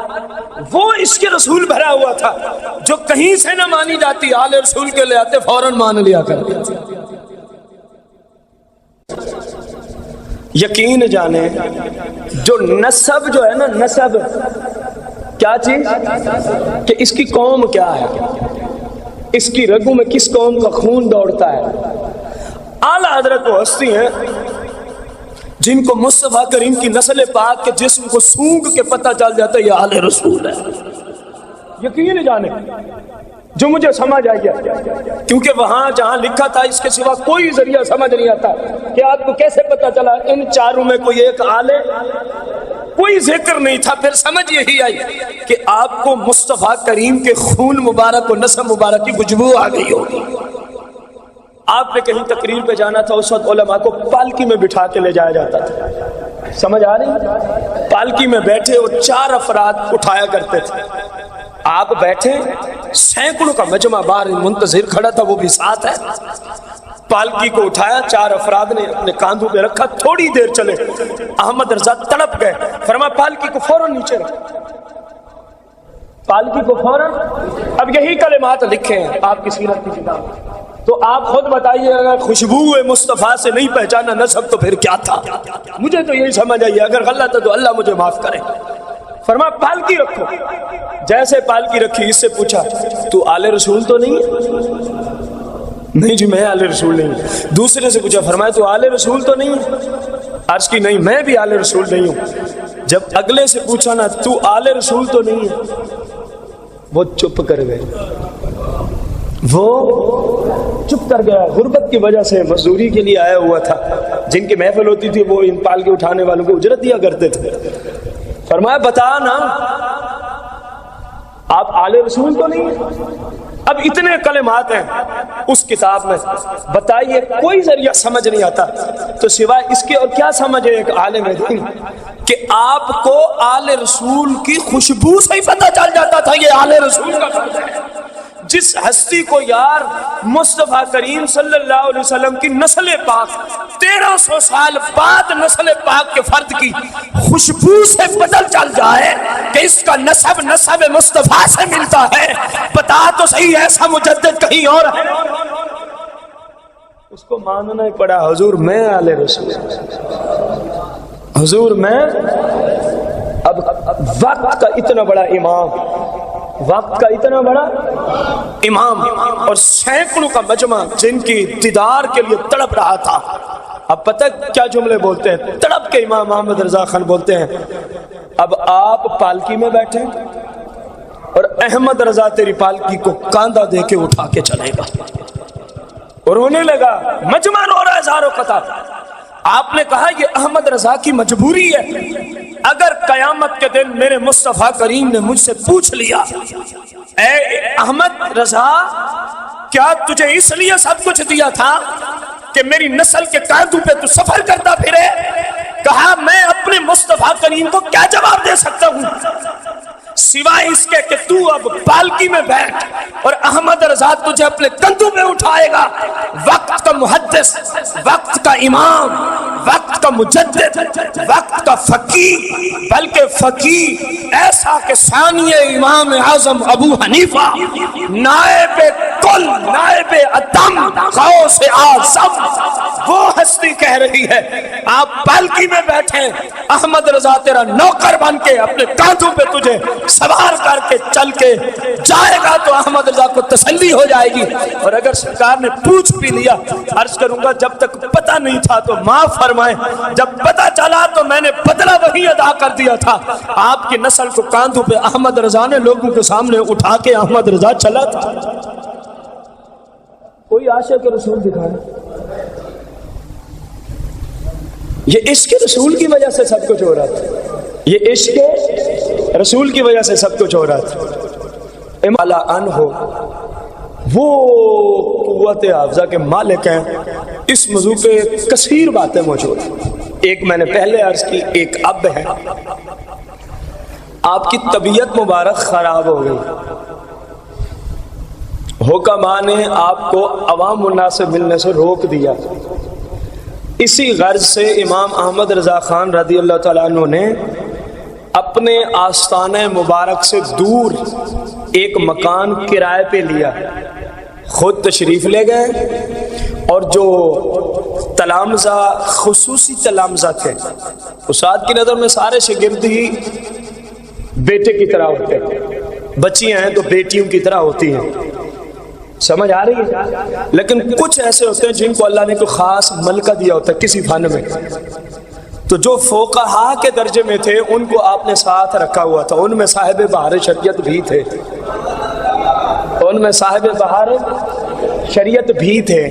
وہ عشق رسول بھرا ہوا تھا جو کہیں سے نہ مانی جاتی، آل رسول کے لے آتے فوراً مان لیا کرتے. یقین جانے جو نسب جو ہے نا، نسب کیا چیز، کہ اس کی قوم کیا ہے، اس کی رگوں میں کس قوم کا خون دوڑتا ہے. اعلیٰ حضرت وہ ہستی ہیں جن کو مصطفیٰ کریم کی نسل پاک کے جسم کو سونگ کے پتہ چل جاتا ہے یہ آل رسول ہے. یقین جانے جو مجھے سمجھ آئی ہے، کیونکہ وہاں جہاں لکھا تھا اس کے سوا کوئی ذریعہ سمجھ نہیں آتا کہ آپ کو کیسے پتہ چلا ان چاروں میں کوئی ایک آل کوئی ذکر نہیں تھا. پھر سمجھ یہی آئی کہ آپ کو مصطفیٰ کریم کے خون مبارک اور نسب مبارک کی خوشبو آ گئی ہوگی. آپ نے کہیں تقریر پہ جانا تھا، اس وقت علماء کو پالکی میں بٹھا کے لے جایا جاتا تھا. سمجھ آ رہی؟ پالکی میں بیٹھے اور 4 افراد اٹھایا کرتے تھے. آپ بیٹھے، سینکڑوں کا مجمع باہر منتظر کھڑا تھا، وہ بھی ساتھ ہے. پالکی کو اٹھایا، 4 افراد نے اپنے کاندھوں پہ رکھا. تھوڑی دیر چلے، احمد رضا تڑپ گئے. فرمایا پالکی کو فوراً نیچے رکھ، پالکی کو فوراً. اب یہی کلمات لکھے ہیں آپ کی سیرت کی کتاب. تو آپ خود بتائیے، اگر خوشبو مصطفیٰ سے نہیں پہچانا نسب تو پھر کیا تھا؟ مجھے تو یہی سمجھ آئی، اگر غلط ہے تو اللہ مجھے معاف کرے. فرمایا پالکی رکھو. جیسے پالکی رکھی، اس سے پوچھا تو آل رسول تو نہیں ہے؟ نہیں جی میں آل رسول نہیں ہوں. دوسرے سے پوچھا، فرمایا تو آل رسول تو نہیں ہے؟ عرض کی نہیں میں بھی آل رسول نہیں ہوں. جب اگلے سے پوچھا نا تو آل رسول تو نہیں ہے، وہ چپ کر گئے. وہ چپ کر گیا. غربت کی وجہ سے مزدوری کے لیے آیا ہوا تھا. جن کی محفل ہوتی تھی وہ ان پالکی اٹھانے والوں کو اجرت دیا کرتے تھے. فرمایا بتا نا آپ آل رسول تو نہیں ہیں؟ اب اتنے کلمات ہیں اس کتاب میں، بتائیے کوئی ذریعہ سمجھ نہیں آتا تو سوائے اس کے اور کیا سمجھے ایک عالم دین کہ آپ کو آل رسول کی خوشبو سے ہی پتہ چل جاتا تھا یہ آل رسول کا فرد ہے. جس ہستی کو یار مصطفیٰ کریم صلی اللہ علیہ وسلم کی نسل پاک 1300 سال بعد نسل پاک کے فرد کی خوشبو سے پتہ چل جائے کہ اس کا نسب مصطفیٰ سے ملتا ہے، بتا تو صحیح ایسا مجدد کہیں اور ہے؟ اس کو ماننا ہی پڑا. حضور میں آل رسول، حضور میں. اب وقت کا اتنا بڑا امام، وقت کا اتنا بڑا امام اور سینکڑوں کا مجمع جن کی دیدار کے لیے تڑپ رہا تھا. اب پتہ کیا جملے بولتے ہیں؟ تڑپ کے امام احمد رضا خان بولتے ہیں اب آپ پالکی میں بیٹھے اور احمد رضا تیری پالکی کو کاندھا دے کے اٹھا کے چلے گا. اور رونے لگا، مجمع رو رہا ہے زاروں قطع. آپ نے کہا یہ احمد رضا کی مجبوری ہے. اگر قیامت کے دن میرے مصطفیٰ کریم نے مجھ سے پوچھ لیا اے احمد رضا کیا تجھے اس لیے سب کچھ دیا تھا کہ میری نسل کے کاندھوں پہ تو سفر کرتا پھرے؟ کہا میں اپنے مصطفیٰ کریم کو کیا جواب دے سکتا ہوں سوائے اس کے کہ تو اب پالکی میں بیٹھ اور احمد رضا تجھے اپنے کندھوں میں اٹھائے گا. وقت کا محدث، وقت کا امام، وقت کا مجدد، وقت کا فقیہ، بلکہ فقیہ ایسا کہ ثانی امام اعظم ابو حنیفہ، نائب کل، نائب ادم، غوث اعظم، وہ ہستی کہہ رہی ہے آپ پالکی میں بیٹھیں، احمد رضا تیرا نوکر بن کے اپنے کاندھوں پہ تجھے سوار کر کے چل کے جائے گا تو احمد رضا کو تسلی ہو جائے گی. اور اگر سرکار نے پوچھ بھی لیا، عرض کروں گا جب تک پتہ نہیں تھا تو معاف فرمائیں، جب پتہ چلا تو میں نے بدلہ وہی ادا کر دیا تھا. آپ کی نسل کو کاندھوں پہ احمد رضا نے لوگوں کے سامنے اٹھا کے احمد رضا چلا تھا. کوئی عاشق رسول دکھانا، یہ عشق رسول کی وجہ سے سب کچھ ہو رہا تھا، یہ عشق رسول کی وجہ سے سب کچھ ہو رہا تھا. امام ان ہو وہ قوت حافظہ کے مالک ہیں. اس موضوع پہ کثیر باتیں موجود ہیں. ایک میں نے پہلے عرض کی، ایک اب ہے. آپ کی طبیعت مبارک خراب ہو گئی، حکماء نے آپ کو عوام الناس سے ملنے سے روک دیا. اسی غرض سے امام احمد رضا خان رضی اللہ تعالیٰ عنہ نے اپنے آستانہ مبارک سے دور ایک مکان کرائے پہ لیا، خود تشریف لے گئے اور جو تلامذہ، خصوصی تلامذہ تھے، استاد کی نظر میں سارے شاگرد ہی بیٹے کی طرح ہوتے ہیں، بچیاں ہیں تو بیٹیوں کی طرح ہوتی ہیں، سمجھ آ رہی ہے؟ لیکن کچھ ایسے ہوتے ہیں جن کو اللہ نے کوئی خاص ملکہ دیا ہوتا ہے کسی فن میں. تو جو فقہاء کے درجے میں تھے ان کو آپ نے ساتھ رکھا ہوا تھا. ان میں صاحب بہار شریعت بھی تھے، ان میں صاحب بہار شریعت بھی تھے.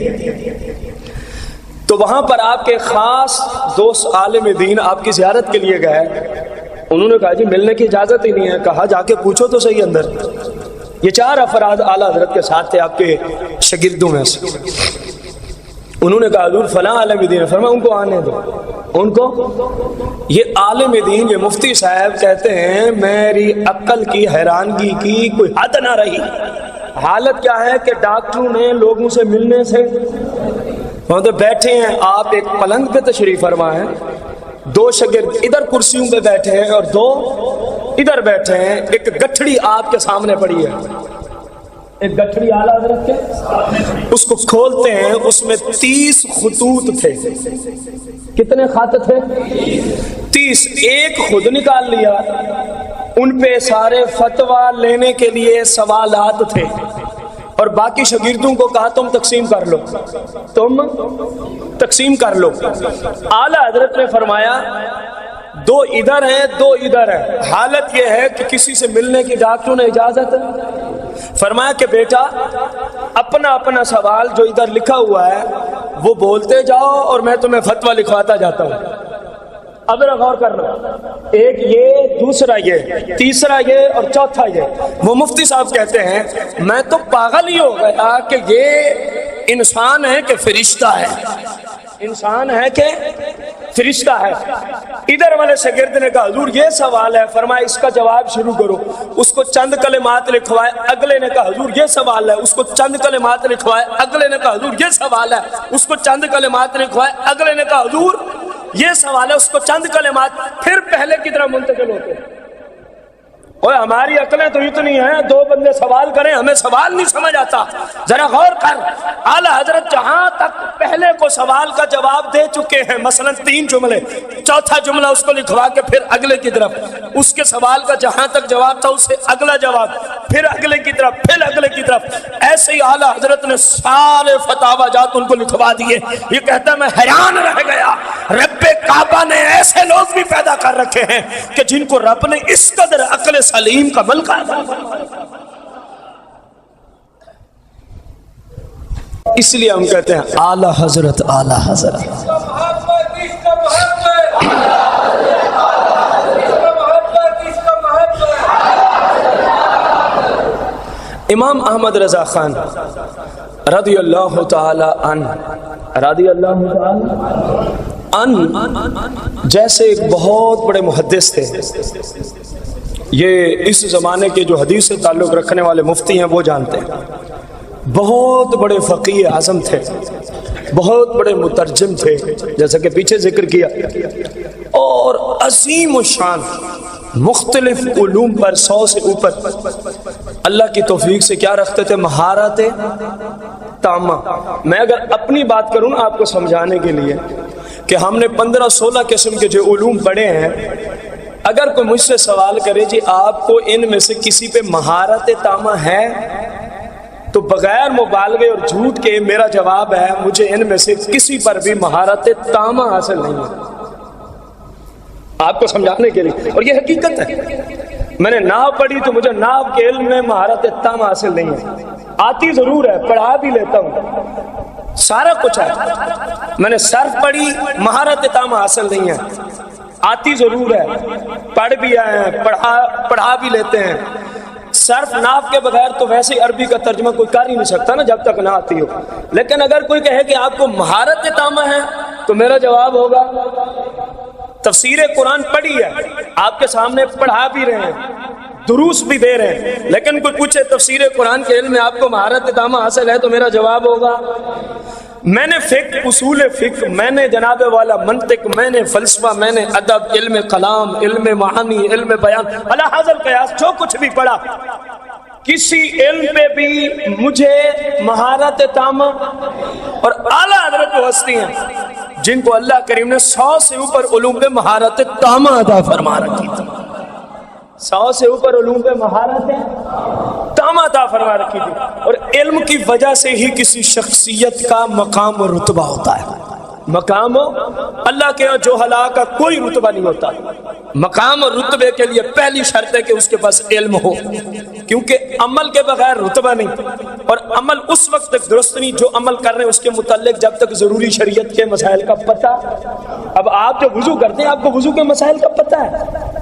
تو وہاں پر آپ کے خاص دوست عالم دین آپ کی زیارت کے لیے گئے انہوں نے کہا جی ملنے کی اجازت ہی نہیں ہے. کہا جا کے پوچھو تو صحیح اندر. یہ 4 افراد اعلیٰ حضرت کے ساتھ تھے آپ کے شاگردوں میں سے. انہوں نے کہا حضور فلاں عالم دین ہے. فرمایا ان کو آنے دو. ان کو یہ عالم دین یہ مفتی صاحب کہتے ہیں میری عقل کی حیرانگی کی کوئی حد نہ رہی. حالت کیا ہے کہ ڈاکٹروں نے لوگوں سے ملنے سے وہاں تو بیٹھے ہیں, آپ ایک پلنگ پہ تشریف فرما ہے, 2 شاگرد ادھر کرسیوں پہ بیٹھے ہیں اور 2 ادھر بیٹھے ہیں. ایک گٹھڑی آپ کے سامنے پڑی ہے, ایک گٹھڑی اعلیٰ حضرت کے, اس کو کھولتے ہیں, اس میں 30 خطوط تھے. کتنے خط تھے؟ 30. ایک خود نکال لیا, ان پہ سارے فتویٰ لینے کے لیے سوالات تھے, اور باقی شاگردوں کو کہا تم تقسیم کر لو, تم تقسیم کر لو. اعلیٰ حضرت نے فرمایا 2 ادھر ہیں 2 ادھر ہیں. حالت یہ ہے کہ کسی سے ملنے کی ڈاکٹروں نے اجازت فرمایا کہ بیٹا اپنا اپنا سوال جو ادھر لکھا ہوا ہے وہ بولتے جاؤ اور میں تمہیں فتویٰ لکھواتا جاتا ہوں. اب ذرا غور کرنا, ایک یہ, دوسرا یہ, تیسرا یہ اور چوتھا یہ. وہ مفتی صاحب کہتے ہیں میں تو پاگل ہی ہو گیا کہ یہ انسان ہے کہ فرشتہ ہے, انسان ہے کہ فرشتہ ہے. ادھر والے شاگرد نے کہا حضور یہ سوال ہے. فرمایا اس کا جواب شروع کرو. اس کو چند کلمات لکھوائے. اگلے نے کہا حضور یہ سوال ہے. اس کو چند کلمات لکھوائے. اگلے نے کہا حضور یہ سوال ہے. اس کو چند کلمات لکھوائے. اگلے نے کہا حضور یہ سوال ہے. اس کو چند کلمات. پھر پہلے کی طرح منتقل ہوتے. اوے ہماری عقلیں تو اتنی ہیں, 2 بندے سوال کریں ہمیں سوال نہیں سمجھ آتا. ذرا غور کر, اعلیٰ حضرت جہاں تک پہلے کو سوال کا جواب دے چکے ہیں, مثلا 3 جملے, چوتھا جملہ اس کو لکھوا کے پھر اگلے کی طرف, اس کے سوال کا جہاں تک جواب تھا اسے اگلا جواب, پھر اگلے کی طرف, پھر اگلے کی طرف. ایسے ہی اعلیٰ حضرت نے سارے فتاوی جات ان کو لکھوا دیے. یہ کہتا ہے میں حیران رہ گیا, رب کعبہ نے ایسے لوگ بھی پیدا کر رکھے ہیں کہ جن کو رب نے اس قدر عقل سلیم کا ملکہ عطا فرمایا. اس لیے ہم کہتے ہیں اعلیٰ حضرت, اعلیٰ حضرت. امام احمد رضا خان رضی اللہ تعالی عنہ, رضی اللہ تعالی عنہ جیسے ایک بہت بڑے محدث تھے. یہ اس زمانے کے جو حدیث سے تعلق رکھنے والے مفتی ہیں وہ جانتے ہیں. بہت بڑے فقیہ اعظم تھے, بہت بڑے مترجم تھے جیسا کہ پیچھے ذکر کیا, اور عظیم الشان, مختلف علوم پر 100 سے اوپر اللہ کی توفیق سے کیا رکھتے تھے, مہارت تامہ. میں اگر اپنی بات کروں نا آپ کو سمجھانے کے لیے کہ ہم نے 15-16 قسم کے جو علوم پڑھے ہیں, اگر کوئی مجھ سے سوال کرے جی آپ کو ان میں سے کسی پہ مہارت تامہ ہے, تو بغیر مبالغے اور جھوٹ کے میرا جواب ہے مجھے ان میں سے کسی پر بھی مہارت تامہ حاصل نہیں ہے. آپ کو سمجھانے کے لیے, اور یہ حقیقت ہے. میں نے نحو پڑھی تو مجھے نحو کے علم میں مہارت تامہ حاصل نہیں ہے. آتی ضرور ہے, پڑھا بھی لیتا ہوں, سارا کچھ ہے. میں نے صرف پڑھی, مہارت تامہ حاصل نہیں ہے. آتی ضرور ہے, پڑھ بھی آئے ہیں, پڑھا بھی لیتے ہیں. صرف ناف کے بغیر تو ویسے ہی عربی کا ترجمہ کوئی کر ہی نہیں سکتا نا جب تک نہ آتی ہو. لیکن اگر کوئی کہے کہ آپ کو مہارت تامہ ہے تو میرا جواب ہوگا تفسیر قرآن پڑھی ہے, آپ کے سامنے پڑھا بھی رہے ہیں, دروس بھی دے رہے ہیں, لیکن کوئی پوچھے تفسیر قرآن کے علم میں آپ کو مہارت تامہ حاصل ہے تو میرا جواب ہوگا میں نے فقہ, اصول فقہ, میں نے جناب والا منطق, میں نے فلسفہ, میں نے ادب, علم کلام, علم معانی, علم بیان, علی حاضر قیاس, جو کچھ بھی پڑھا, کسی علم پہ بھی مجھے مہارت تامہ. اور اعلیٰ حضرت وہ ہستی ہیں جن کو اللہ کریم نے 100 سے اوپر علوم پہ مہارت تامہ عطا فرما رکھی تھی. 100 سے اوپر علوم پہ مہارت تامہ عطا فرما رکھی تھی. اور علم کی وجہ سے ہی کسی شخصیت کا مقام و رتبہ ہوتا ہے. مقام اللہ کے جو ہلا کا کوئی رتبہ نہیں ہوتا. مقام اور رتبے کے لیے پہلی شرط ہے کہ اس کے پاس علم ہو، کیونکہ عمل کے بغیر رتبہ نہیں، اور عمل اس وقت تک درست نہیں جو عمل کر رہے ہیں اس کے متعلق جب تک ضروری شریعت کے مسائل کا پتہ۔ اب آپ جو وضو کرتے ہیں آپ کو وضو کے مسائل کا پتہ ہے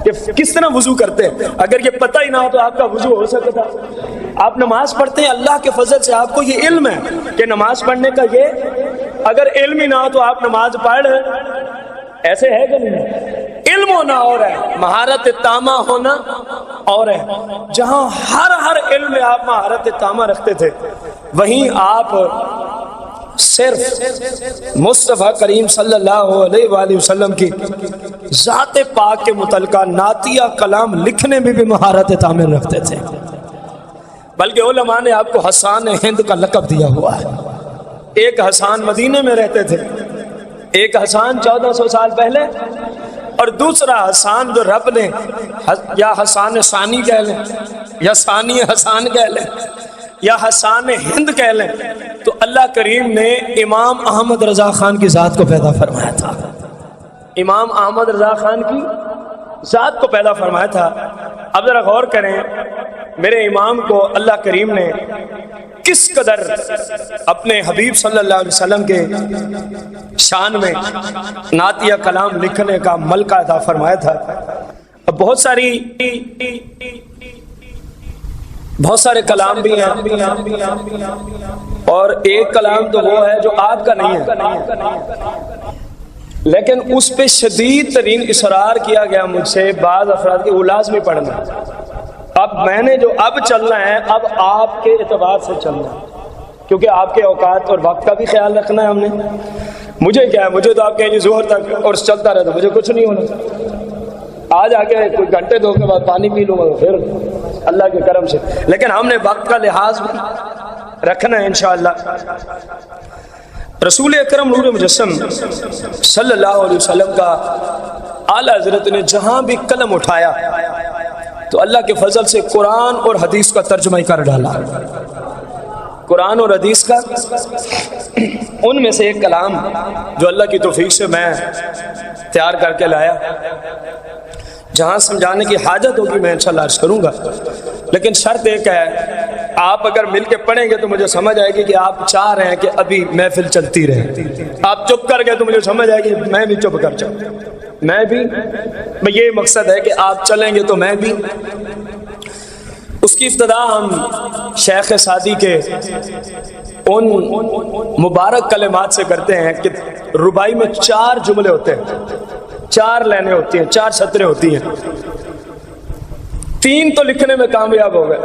کہ کس طرح وضو کرتے ہیں، اگر یہ پتہ ہی نہ ہو تو آپ کا وضو ہو سکتا۔ آپ نماز پڑھتے ہیں، اللہ کے فضل سے آپ کو یہ علم ہے کہ نماز پڑھنے کا یہ، اگر علم ہی نہ ہو تو آپ نماز پڑھ ایسے ہے کہ نہیں؟ علم ہونا اور ہے، مہارت تامہ ہونا اور ہے۔ جہاں ہر علم میں آپ مہارت تامہ رکھتے تھے، وہیں آپ صرف مصطفیٰ کریم صلی اللہ علیہ وآلہ وسلم کی ذات پاک کے متعلقہ نعتیہ کلام لکھنے میں بھی مہارت تامہ رکھتے تھے، بلکہ علماء نے آپ کو حسان ہند کا لقب دیا ہوا ہے۔ ایک حسان مدینے میں رہتے تھے، ایک حسان 1400 سال پہلے، اور دوسرا حسان جو رب نے یا حسان ثانی کہہ لیں یا ثانی حسان کہہ لیں یا حسان ہند کہہ لیں، تو اللہ کریم نے امام احمد رضا خان کی ذات کو پیدا فرمایا تھا۔ امام احمد رضا خان کی ذات کو پیدا فرمایا تھا۔ اب ذرا غور کریں، میرے امام کو اللہ کریم نے کس قدر اپنے حبیب صلی اللہ علیہ وسلم کے شان میں نعتیہ کلام لکھنے کا ملکہ عطا فرمایا تھا۔ اب بہت سارے کلام بھی ہیں، اور ایک کلام تو وہ ہے جو آپ کا نہیں ہے، لیکن اس پہ شدید ترین اصرار کیا گیا مجھ سے بعض افراد کے، وہ لازمی پڑھنا۔ اب میں نے جو اب چلنا ہے، اب آپ کے اعتبار سے چلنا ہے، کیونکہ آپ کے اوقات اور وقت کا بھی خیال رکھنا ہے ہم نے۔ مجھے کیا ہے، مجھے تو آپ کہیں جی ظہر تک اور چلتا رہتا، مجھے کچھ نہیں ہونا، آج آگے کوئی گھنٹے دو کے بعد پانی پی لوں گا پھر اللہ کے کرم سے، لیکن ہم نے وقت کا لحاظ بھی رکھنا ہے انشاءاللہ۔ رسول اکرم نور مجسم صلی اللہ علیہ وسلم کا اعلیٰ حضرت نے جہاں بھی قلم اٹھایا تو اللہ کے فضل سے قرآن اور حدیث کا ترجمہ ہی کر ڈالا۔ قرآن اور حدیث کا، ان میں سے ایک کلام جو اللہ کی توفیق سے میں تیار کر کے لایا، جہاں سمجھانے کی حاجت ہوگی میں انشاءاللہ عرض کروں گا، لیکن شرط ایک ہے، آپ اگر مل کے پڑھیں گے تو مجھے سمجھ آئے گی کہ آپ چاہ رہے ہیں کہ ابھی محفل چلتی رہے، آپ چپ کر گئے تو مجھے سمجھ آئے گی میں بھی چپ کر جاؤں، میں بھی، یہ مقصد ہے کہ آپ چلیں گے تو میں بھی۔ اس کی ابتدا ہم شیخ سعدی کے ان مبارک کلمات سے کرتے ہیں کہ ربائی میں 4 جملے ہوتے ہیں، 4 لائنیں ہوتی ہیں، 4 سطریں ہوتی ہیں، 3 تو لکھنے میں کامیاب ہو گئے،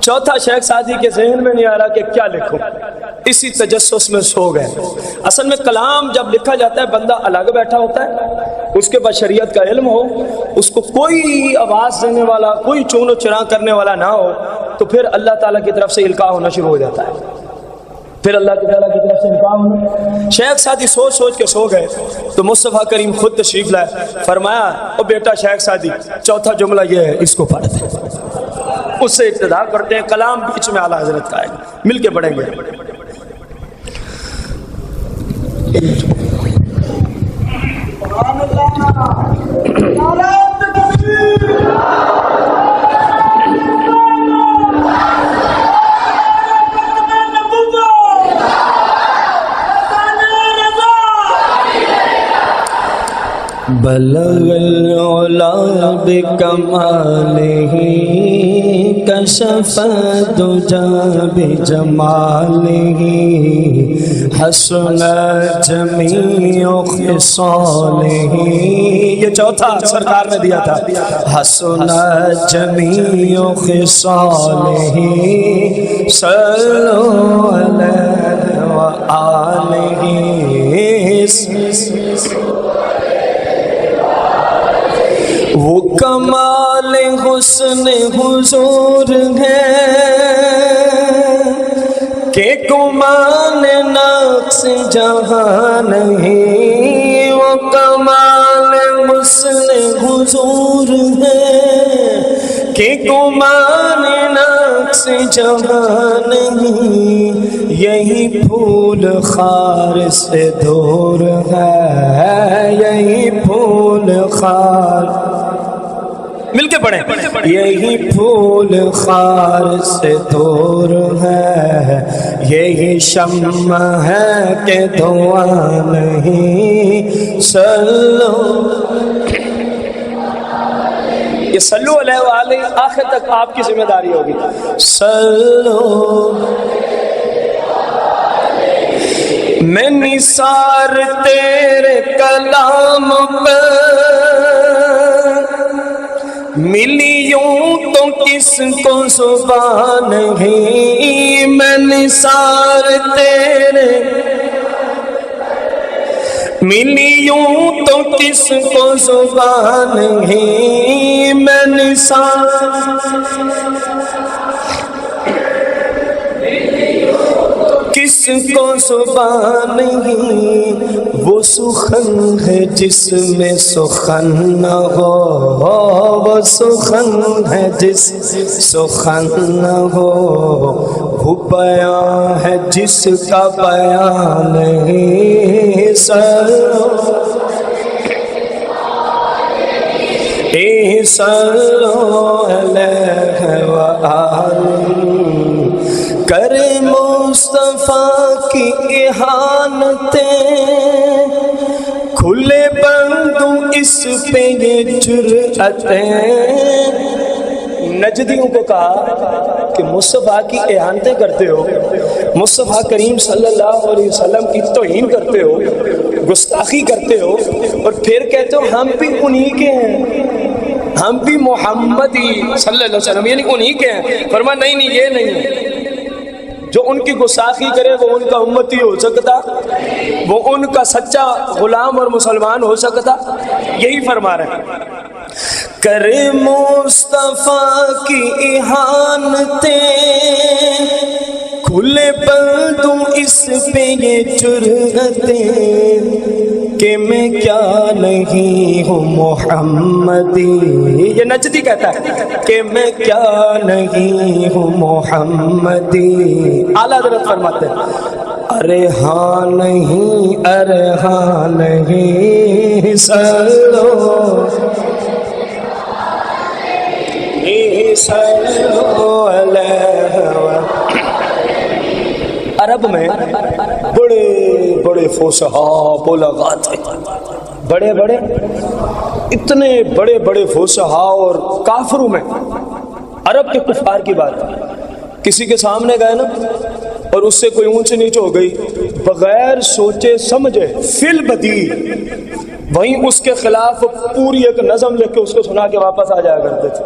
چوتھا شیخ سعدی کے ذہن میں نہیں آ رہا کہ کیا لکھوں، اسی تجسس میں سو گئے۔ اصل میں کلام جب لکھا جاتا ہے بندہ الگ بیٹھا ہوتا ہے، اس کے پاس شریعت کا علم ہو، اس کو کوئی آواز دینے والا، کوئی چون و چرا کرنے والا نہ ہو، تو پھر اللہ تعالیٰ کی طرف سے القاء ہونا شروع ہو جاتا ہے، پھر اللہ تعالیٰ کی طرف سے القاء ہونا۔ شیخ سعدی سوچ سوچ کے سو گئے تو مصطفیٰ کریم خود تشریف لائے، فرمایا او بیٹا شیخ سعدی، چوتھا جملہ یہ ہے، اس کو پڑھ دیں۔ اس سے ابتدا کرتے ہیں، کلام بیچ میں اعلیٰ حضرت کا ہے، مل کے پڑھیں گے۔ بلغ العلا بکمالہ کشف الدجی بجمالہ حسن جمیع خصالہ، یہ چوتھا سرکار نے دیا تھا، حسن جمیع خصالہ صلو علیہ وآلہ۔ وہ کمال حسن حضور ہے کہ گمان نقص جہاں نہیں، وہ کمال حسن حضور ہے کہ گمان نقص جہاں نہیں، یہی پھول خار سے دور ہے، یہی پھول پھول خار، مل کے پڑھیں، یہی پھول خار سے دور ہے، یہی شمع ہے کہ دھواں نہیں، سلو یہ صلو علیہ وآلہ آخر تک آپ کی ذمہ داری ہوگی. سلو میں نثار تیرے کلام پر ملی یوں تو کس کو زبان نہیں، میں نثار تیرے ملی یوں تو کس کو زبان نہیں، میں نثار کس کو زبان نہیں، وہ سخن ہے جس میں سخن نہ ہو، وہ سخن ہے جس سخن نہ ہو، وہ بیان ہے جس کا بیان نہیں، صلو علیہ وآلہ کرے مصطفیٰ کی احانتیں، کھلے بندوں اس پہ یہ جرأتیں. نجدیوں کو کہا کہ مصطفیٰ کی احانتیں کرتے ہو، مصطفیٰ کریم صلی اللہ علیہ وسلم کی توہین کرتے ہو، گستاخی کرتے ہو، اور پھر کہتے ہو ہم بھی انہی کے ہیں، ہم بھی محمدی صلی اللہ علیہ وسلم یعنی انہی کے ہیں. فرمایا نہیں یہ نہیں ہے، جو ان کی گستاخی کرے وہ ان کا امتی ہو سکتا، وہ ان کا سچا غلام اور مسلمان ہو سکتا. یہی فرما رہے ہیں. کرے مصطفیٰ کی احانتیں، کھلے بندوں اس پہ یہ جرأتیں، کہ میں کیا نہیں ہوں محمدی. یہ نجدی کہتا ہے کہ میں کیا نہیں ہوں محمدی. اعلیٰ حضرت فرماتے ہیں ارے ہاں نہیں، ارے ہاں نہیں، سلو سلو علیہ. عرب میں بڑے بڑے فصحاء بلغاء تھے، بڑے بڑے اتنے بڑے بڑے فصحاء، اور کافروں میں عرب کے کفار کی بات، کسی کے سامنے گئے نا اور اس سے کوئی اونچ نیچ ہو گئی، بغیر سوچے سمجھے فی البدیع وہیں اس کے خلاف پوری ایک نظم لکھ کے اس کو سنا کے واپس آ جایا کرتے تھے.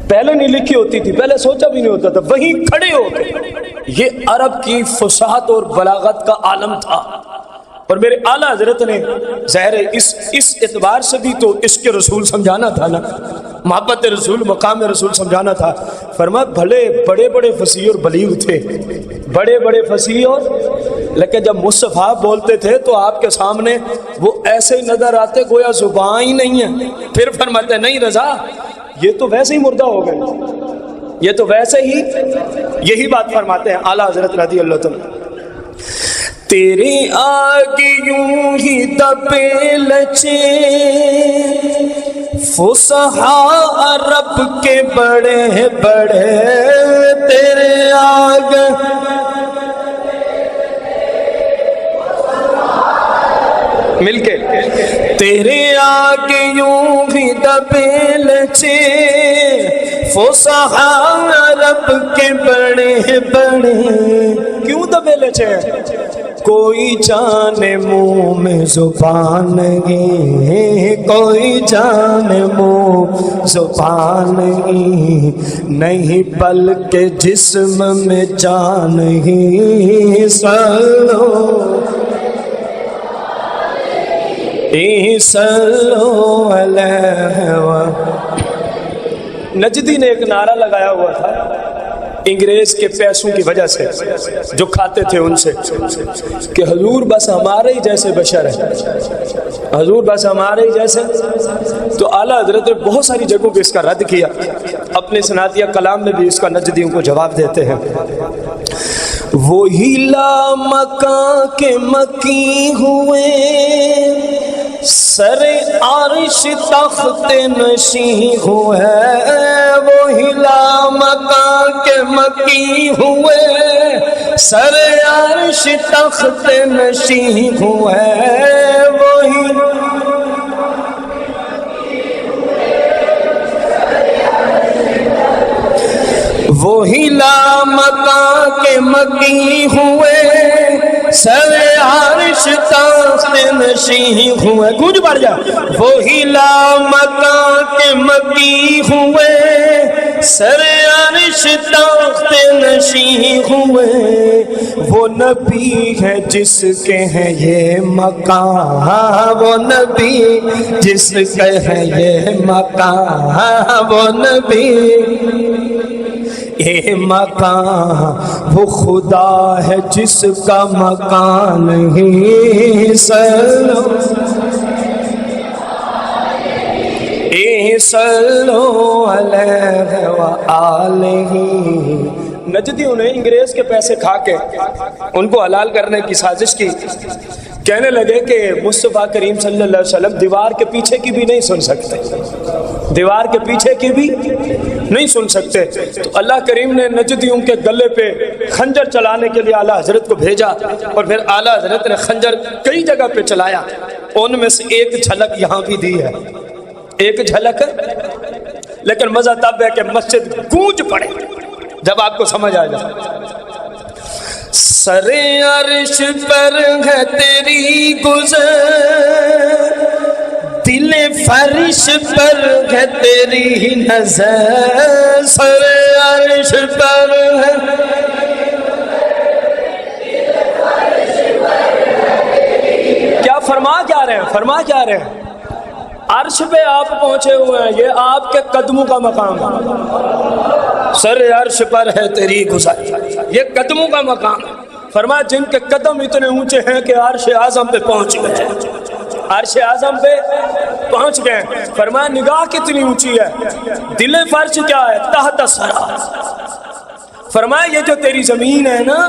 پہلے نہیں لکھی ہوتی تھی، پہلے سوچا بھی نہیں ہوتا تھا، وہیں کھڑے ہو کے. یہ عرب کی فصاحت اور بلاغت کا عالم تھا. اور میرے اعلیٰ حضرت نے ظاہر اس اعتبار سے بھی تو عشق رسول سمجھانا تھا نا، محبت رسول، مقام رسول سمجھانا تھا. فرمایا بھلے بڑے بڑے فصیح اور بلیغ تھے، بڑے بڑے فصیح، اور لیکن جب مصطفیٰ بولتے تھے تو آپ کے سامنے وہ ایسے ہی نظر آتے گویا زبان ہی نہیں ہے. پھر فرماتے نہیں رضا یہ تو ویسے ہی مردہ ہو گئے، یہ تو ویسے ہی. یہی بات فرماتے ہیں اعلیٰ حضرت رضی اللہ تعالیٰ. تیرے آگے یوں ہی دبے لچے فصحاء عرب کے بڑے بڑے، تیرے آگے مل کے تیرے آگے یوں ہی دبے لچے فصحاء عرب کے بڑے بڑے. کیوں دبے لچے؟ کوئی جانے منہ میں زبان گی، کوئی جانے منہ زبان گی، نہیں بلکہ جسم میں جان ہی. سلو صلو علیہ. نجدی نے ایک نعرہ لگایا ہوا تھا انگریز کے پیسوں کی وجہ سے جو کھاتے تھے ان سے، کہ حضور بس ہمارے ہی جیسے بشر ہے، حضور بس ہمارے ہی جیسے. تو اعلیٰ حضرت نے بہت ساری جگہوں پہ اس کا رد کیا، اپنے سناتیہ کلام میں بھی اس کا نجدیوں کو جواب دیتے ہیں. وہی لا مکان کے مکی ہوئے سر عرش تخت نشیں ہوئے وہی لامکاں کے مکی ہوئے سر عرش تخت نشیں ہوئے وہی لامکاں کے مکی ہوئے سر عرش تخت نشیں ہوئے گونج بڑھ جا وہی لامکاں کے مکی ہوئے سر عرش تخت نشیں ہوئے وہ نبی ہے جس کے ہیں یہ مقام وہ نبی جس کے ہیں یہ مقام وہ نبی یہ مکان وہ خدا ہے جس کا مکان ہی صلو علیہ وآلہ۔ نجدیوں نے انگریز کے پیسے کھا کے ان کو حلال کرنے کی سازش کی، کہنے لگے کہ مصطفیٰ کریم صلی اللہ علیہ وسلم دیوار کے پیچھے کی بھی نہیں سن سکتے، دیوار کے پیچھے کی بھی نہیں سن سکتے۔ تو اللہ کریم نے نجدیوں کے گلے پہ خنجر چلانے کے لیے اعلیٰ حضرت کو بھیجا، اور پھر اعلیٰ حضرت نے خنجر کئی جگہ پہ چلایا، ان میں سے ایک جھلک یہاں بھی دی ہے، ایک جھلک، لیکن مزہ تب ہے کہ مسجد گونج پڑے جب آپ کو سمجھ آ جائے۔ سر عرش پر ہے تیری گزر دل فرش پر ہے تیری نظر سر عرش پر ہے کیا فرما کیا رہے ہیں، فرما کیا رہے ہیں؟ عرش پہ آپ پہنچے ہوئے ہیں، یہ آپ کے قدموں کا مقام ہے۔ سر عرش پر ہے تیری گزر یہ قدموں کا مقام ہے۔ فرمایا جن کے قدم اتنے اونچے ہیں کہ عرش اعظم پہ پہنچ گئے، عرش اعظم پہ پہنچ گئے۔ فرمایا نگاہ کتنی اونچی ہے، دل فرش کیا ہے، تحت سرا۔ فرمایا یہ جو تیری زمین ہے نا،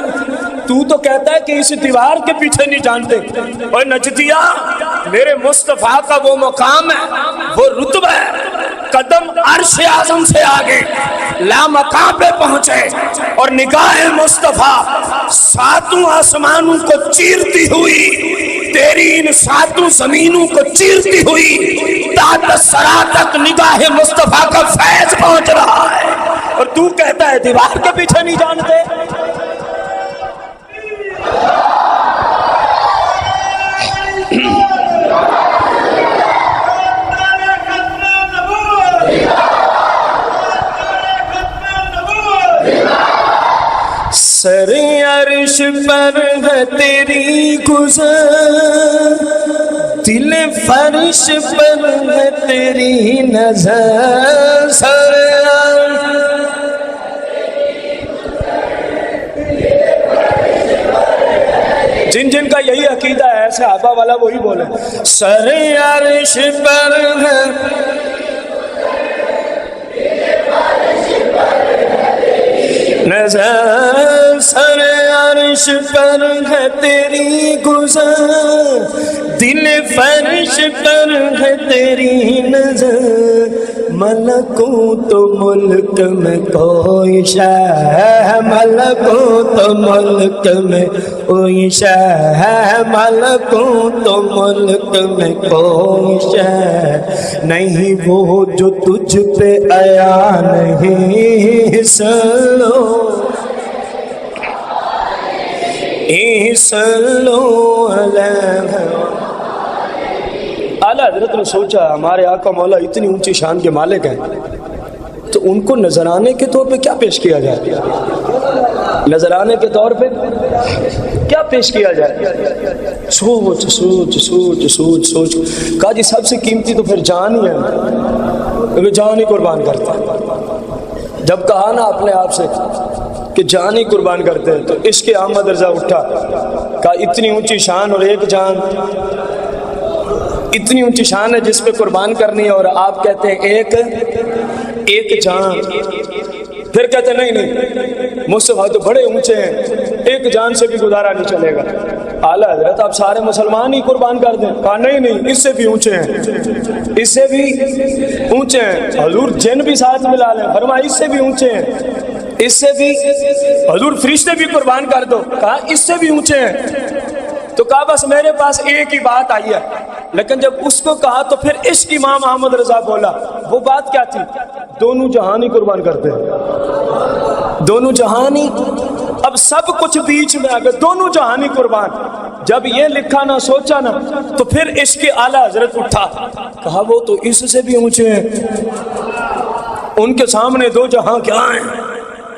تو کہتا ہے کہ اس دیوار کے پیچھے نہیں جانتے، اور نجدیا میرے مصطفیٰ کا وہ مقام ہے، وہ رتبہ ہے، قدم عرش اعظم سے آگے لامکان پہ پہنچے، اور نگاہ مصطفیٰ ساتوں آسمانوں کو چیرتی ہوئی تیری ان ساتوں زمینوں کو چیرتی ہوئی تحت سرا تک نگاہ مصطفیٰ کا فیض پہنچ رہا ہے، اور تو کہتا ہے دیوار کے پیچھے نہیں جانتے۔ سر عرش پر ہے تیری گزر دل فرش پر ہے تیری نظر سر جن کا یہی عقیدہ ہے صحابہ والا وہی بولے، سر عرش پر ہے نظر سر عرش پر ہے تیری گزر دل فرش پر ہے تیری نظر ملکوت ملک میں کوئی شے ملکوت ملک میں کوئی شے ملکوت ملک میں کوئی شے نہیں وہ جو تجھ پہ آیا نہیں سلو اعلیٰ حضرت نے سوچا ہمارے آقا مولا اتنی اونچی شان کے مالک ہیں، تو ان کو نذرانے کے طور پہ کیا پیش کیا جائے، نذرانے کے طور پہ کیا پیش کیا جائے؟ سوچ سوچ سوچ سوچ سوچ کہا جی سب سے قیمتی تو پھر جان ہی ہے، کیونکہ جان ہی قربان کرتا ہے۔ جب کہا نا اپنے آپ سے کہ جان ہی قربان کرتے ہیں، تو عشق احمد رضا اٹھا، کہا اتنی اونچی شان اور ایک جان، اتنی اونچی شان ہے جس پہ قربان کرنی ہے، اور آپ کہتے ہیں ایک جان۔ پھر کہتے ہیں نہیں مصطفیٰ تو بڑے اونچے ہیں، ایک جان سے بھی گزارا نہیں چلے گا۔ اعلیٰ حضرت آپ سارے مسلمان ہی قربان کر دیں. کہا نہیں نہیں، اس سے بھی اونچے ہیں، اس سے بھی اونچے ہیں. حضور جن بھی ساتھ ملا لیں. فرمایا اس سے بھی اونچے ہیں، اس سے بھی. حضور فرشتے بھی قربان کر دو. کہا اس سے بھی اونچے ہیں. تو کہا بس میرے پاس ایک ہی بات آئی ہے. لیکن جب اس کو کہا تو پھر عشق امام احمد رضا بولا. وہ بات کیا تھی؟ دونوں جہان ہی قربان کرتے ہیں، دونوں جہان ہی. اب سب کچھ بیچ میں آ گئے، دونوں جہان ہی قربان. جب یہ لکھا نہ سوچا نہ، تو پھر عشق اعلیٰ حضرت اٹھا. کہا وہ تو اس سے بھی اونچے ہیں، ان کے سامنے دو جہاں کیا ہیں،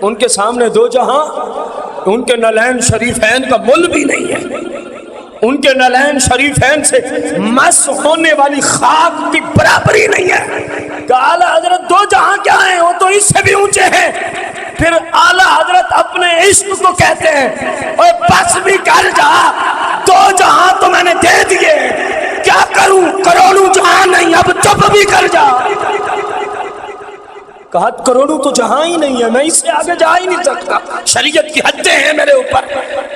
ان کے سامنے دو جہاں. ان کے نالین شریفین کا مل بھی نہیں ہے، ان کے نالین شریفین سے مس ہونے والی خاک کی برابری نہیں ہے. کہ اعلیٰ حضرت دو جہاں کیا ہیں، وہ تو اس سے بھی اونچے ہیں. پھر اعلیٰ حضرت اپنے عشق کو کہتے ہیں اوے بس بھی کر جا، دو جہاں تو میں نے دے دیے، کیا کروں، کروڑوں جہاں نہیں، اب چپ بھی کر جا. کہا کروڑوں تو جہاں ہی نہیں ہے، میں اس سے آگے جا ہی نہیں سکتا، شریعت کی حدیں ہیں میرے اوپر.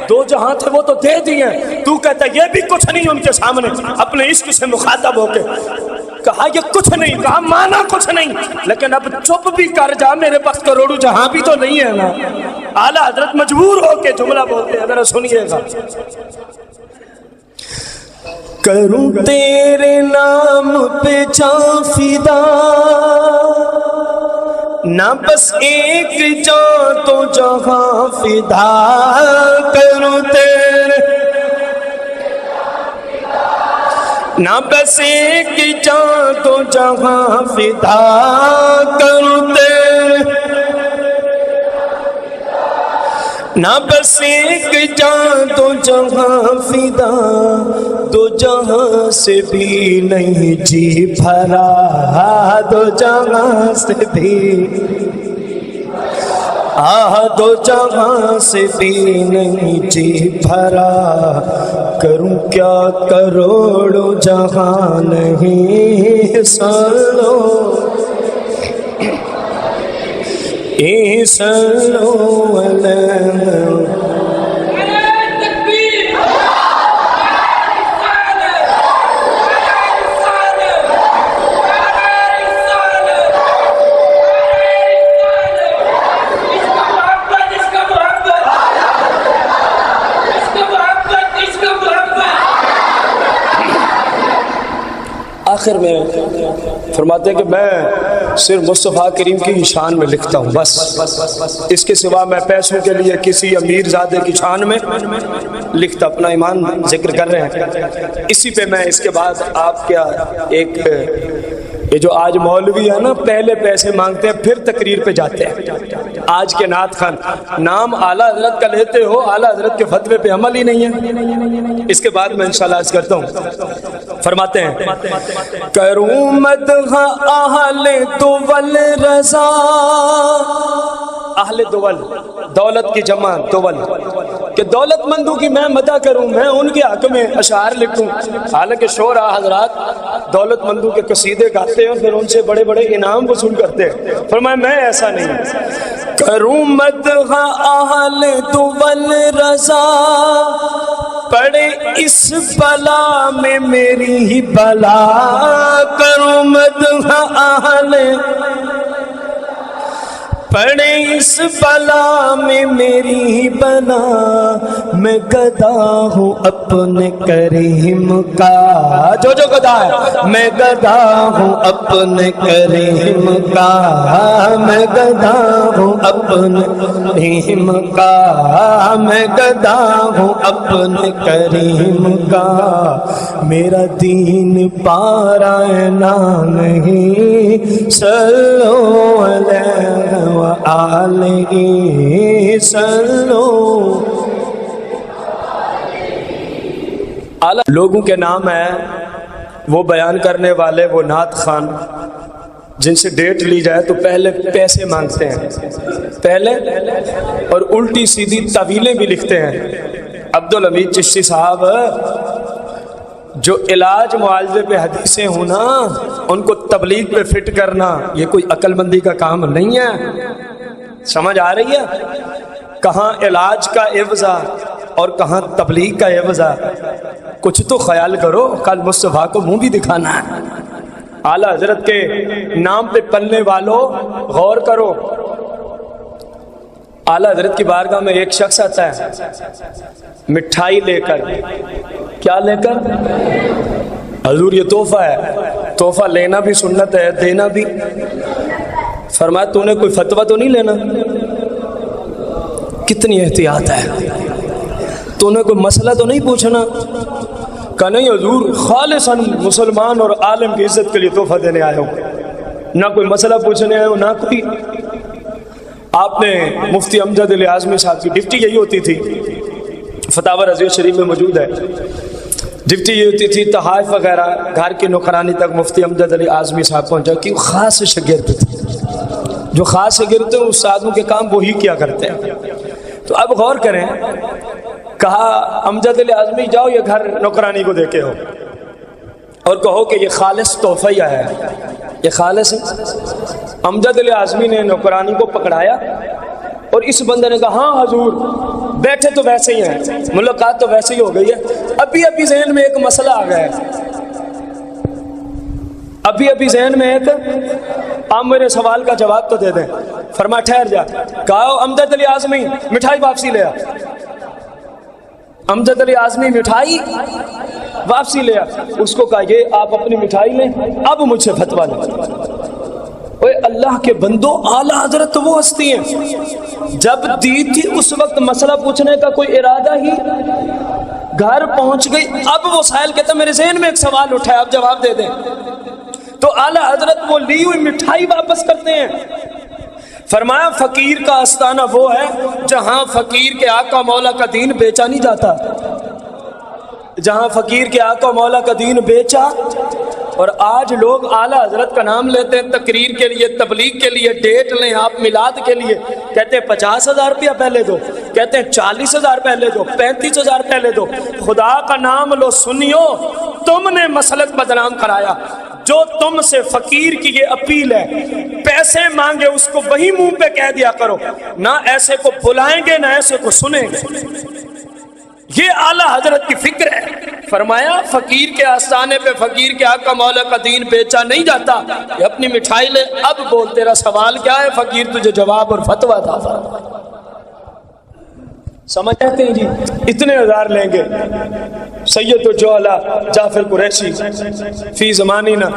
دو جہاں تھے وہ تو دے دیے، تو کہتا ہے یہ بھی کچھ نہیں ان کے سامنے. اپنے عشق سے مخاطب ہو کے کہا یہ کچھ نہیں. کہا مانا کچھ نہیں، لیکن اب چپ بھی کر جا، میرے پاس کروڑوں جہاں بھی تو نہیں ہے نا. اعلیٰ حضرت مجبور ہو کے جملہ بولتے ہیں، ذرا سنیے گا. کروں تیرے نام پہ جاں فدا، نہ بس ایک جان تو جہاں فدا. کروں تیرے نہ بس ایک جان تو جہاں فدا. کروں تیرے نہ بس ایک جان تو جہاں فدا. دو جہاں سے بھی نہیں جی بھرا، دو جہاں سے بھی، دو جہاں سے بھی نہیں جی بھرا. کروں کیا کروڑوں جہاں نہیں، سنو سنو علیہ. آخر میں فرماتے ہیں کہ میں صرف مصطفیٰ کریم کی شان میں لکھتا ہوں، بس اس کے سوا میں پیسوں کے لیے کسی امیر زادے کی شان میں لکھتا. اپنا ایمان ذکر کر رہے ہیں. اسی پہ میں اس کے بعد آپ کیا ایک یہ جو آج مولوی ہے نا، پہلے پیسے مانگتے ہیں پھر تقریر پہ جاتے ہیں. آج کے نعت خان نام اعلیٰ حضرت کا لیتے ہو، اعلیٰ حضرت کے فتوے پہ عمل ہی نہیں ہے. اس کے بعد میں انشاءاللہ عرض کرتا ہوں. فرماتے ہیں کروں مدح اہل دول رضا. اہل دول، دولت کی جمع دول، کہ دولت مندوں کی میں مدح کروں، میں ان کے حق میں اشعار لکھوں. حالانکہ شعرا حضرات دولت مندوں کے قصیدے گاتے ہیں اور پھر ان سے بڑے بڑے انعام وصول کرتے ہیں. فرمایا میں ایسا نہیں. کروں مدح اہل دول رضا، پڑے اس بلا میں میری ہی بلا. کروں مدح اہل، پڑے اس بلا میں میری ہی بلا. میں گدا ہوں اپنے کریم کا، جو گدا ہے. میں گدا ہوں اپنے کریم کا، میں گدا ہوں اپنے کریم کا، میں گدا ہوں اپنے کریم کا. میرا دین پارائنا نہیں، صلو علیہ وآلہ صلو. لوگوں کے نام ہیں وہ بیان کرنے والے، وہ نعت خان جن سے ڈیٹ لی جائے تو پہلے پیسے مانگتے ہیں پہلے، اور الٹی سیدھی طویلیں بھی لکھتے ہیں. عبدالحمید چشتی صاحب جو علاج معالجے پہ حدیثیں ہوں نا، ان کو تبلیغ پہ فٹ کرنا یہ کوئی عقل مندی کا کام نہیں ہے. سمجھ آ رہی ہے؟ کہاں علاج کا عوضہ اور کہاں تبلیغ کا عوض ہے؟ کچھ تو خیال کرو، کل مصطفیٰ کو منہ بھی دکھانا ہے۔ اعلیٰ حضرت کے نام پہ پلنے والوں غور کرو، اعلیٰ حضرت کی بارگاہ میں ایک شخص آتا ہے مٹھائی لے کر، کیا لے کر؟ حضور یہ تحفہ ہے، تحفہ لینا بھی سنت ہے، دینا بھی۔ فرمایا تو نے کوئی فتویٰ تو نہیں لینا؟ کتنی احتیاط ہے، تو نے کوئی مسئلہ تو نہیں پوچھنا؟ کہ نہیں حضور خالصاً مسلمان اور عالم کی عزت کے لیے تحفہ دینے آیا ہوں، نہ کوئی مسئلہ پوچھنے آیا ہوں نہ کوئی۔ آپ نے مفتی امجد علی اعظمی صاحب کی ڈپٹی یہی ہوتی تھی، فتاوی رضویہ شریف میں موجود ہے، ڈپٹی یہ ہوتی تھی، تحائف وغیرہ گھر کی نوکرانی تک مفتی امجد علی اعظمی صاحب پہنچا کہ وہ خاص شاگرد تھے، جو خاص شاگرد ہیں استادوں کے کام وہی کیا کرتے ہیں۔ تو اب غور کریں، کہا امجد علی اعظمی جاؤ یہ گھر نوکرانی کو دے کے ہو اور کہو کہ یہ خالص تحفہ ہے، یہ خالص ہے۔ امجد علی اعظمی نے نوکرانی کو پکڑایا اور اس بندے نے کہا ہاں حضور بیٹھے تو ویسے ہی ہیں، ملاقات تو ویسے ہی ہو گئی ہے، ابھی ذہن میں ایک مسئلہ آ گیا ہے، ابھی ذہن میں ایک، آپ میرے سوال کا جواب تو دے دیں۔ فرما ٹھہر جا، کہا امجد علی اعظمی مٹھائی واپسی لے آ۔ امجد علی اعظمی مٹھائی واپسی لے آ، اس کو کہا یہ آپ اپنی مٹھائی لیں، اب مجھ سے فتویٰ لیں۔ اوے اللہ کے بندو، اعلیٰ حضرت وہ ہستی ہیں جب دی تھی اس وقت مسئلہ پوچھنے کا کوئی ارادہ ہی، گھر پہنچ گئی، اب وہ سائل کہتا میرے ذہن میں ایک سوال اٹھا ہے، آپ جواب دے دیں۔ تو اعلیٰ حضرت وہ لی ہوئی مٹھائی واپس کرتے ہیں۔ فرمایا فقیر کا آستانہ وہ ہے جہاں فقیر کے آقا مولا کا دین بیچا نہیں جاتا، جہاں فقیر کے آقا مولا کا دین بیچا۔ اور آج لوگ اعلیٰ حضرت کا نام لیتے ہیں تقریر کے لیے، تبلیغ کے لیے، ڈیٹ لیں آپ میلاد کے لیے، کہتے ہیں 50,000 روپیہ پہلے دو، کہتے ہیں 40,000 پہلے دو، 35,000 پہلے دو۔ خدا کا نام لو سنیو، تم نے مسلک بدنام کرایا۔ جو تم سے فقیر کی یہ اپیل ہے، پیسے مانگے اس کو وہی منہ پہ کہہ دیا کرو، نہ ایسے کو بلائیں گے نہ ایسے کو سنیں گے۔ یہ اعلیٰ حضرت کی فکر ہے۔ فرمایا فقیر کے آستانے پہ فقیر کے آقا مولا کا دین بیچا نہیں جاتا، یہ اپنی مٹھائی لے، اب بول تیرا سوال کیا ہے؟ فقیر تجھے جواب اور فتویٰ تھا۔ سمجھتے ہیں جی؟ اتنے ہزار لیں گے سید الجوہلا جعفر قریشی فی زمانینا،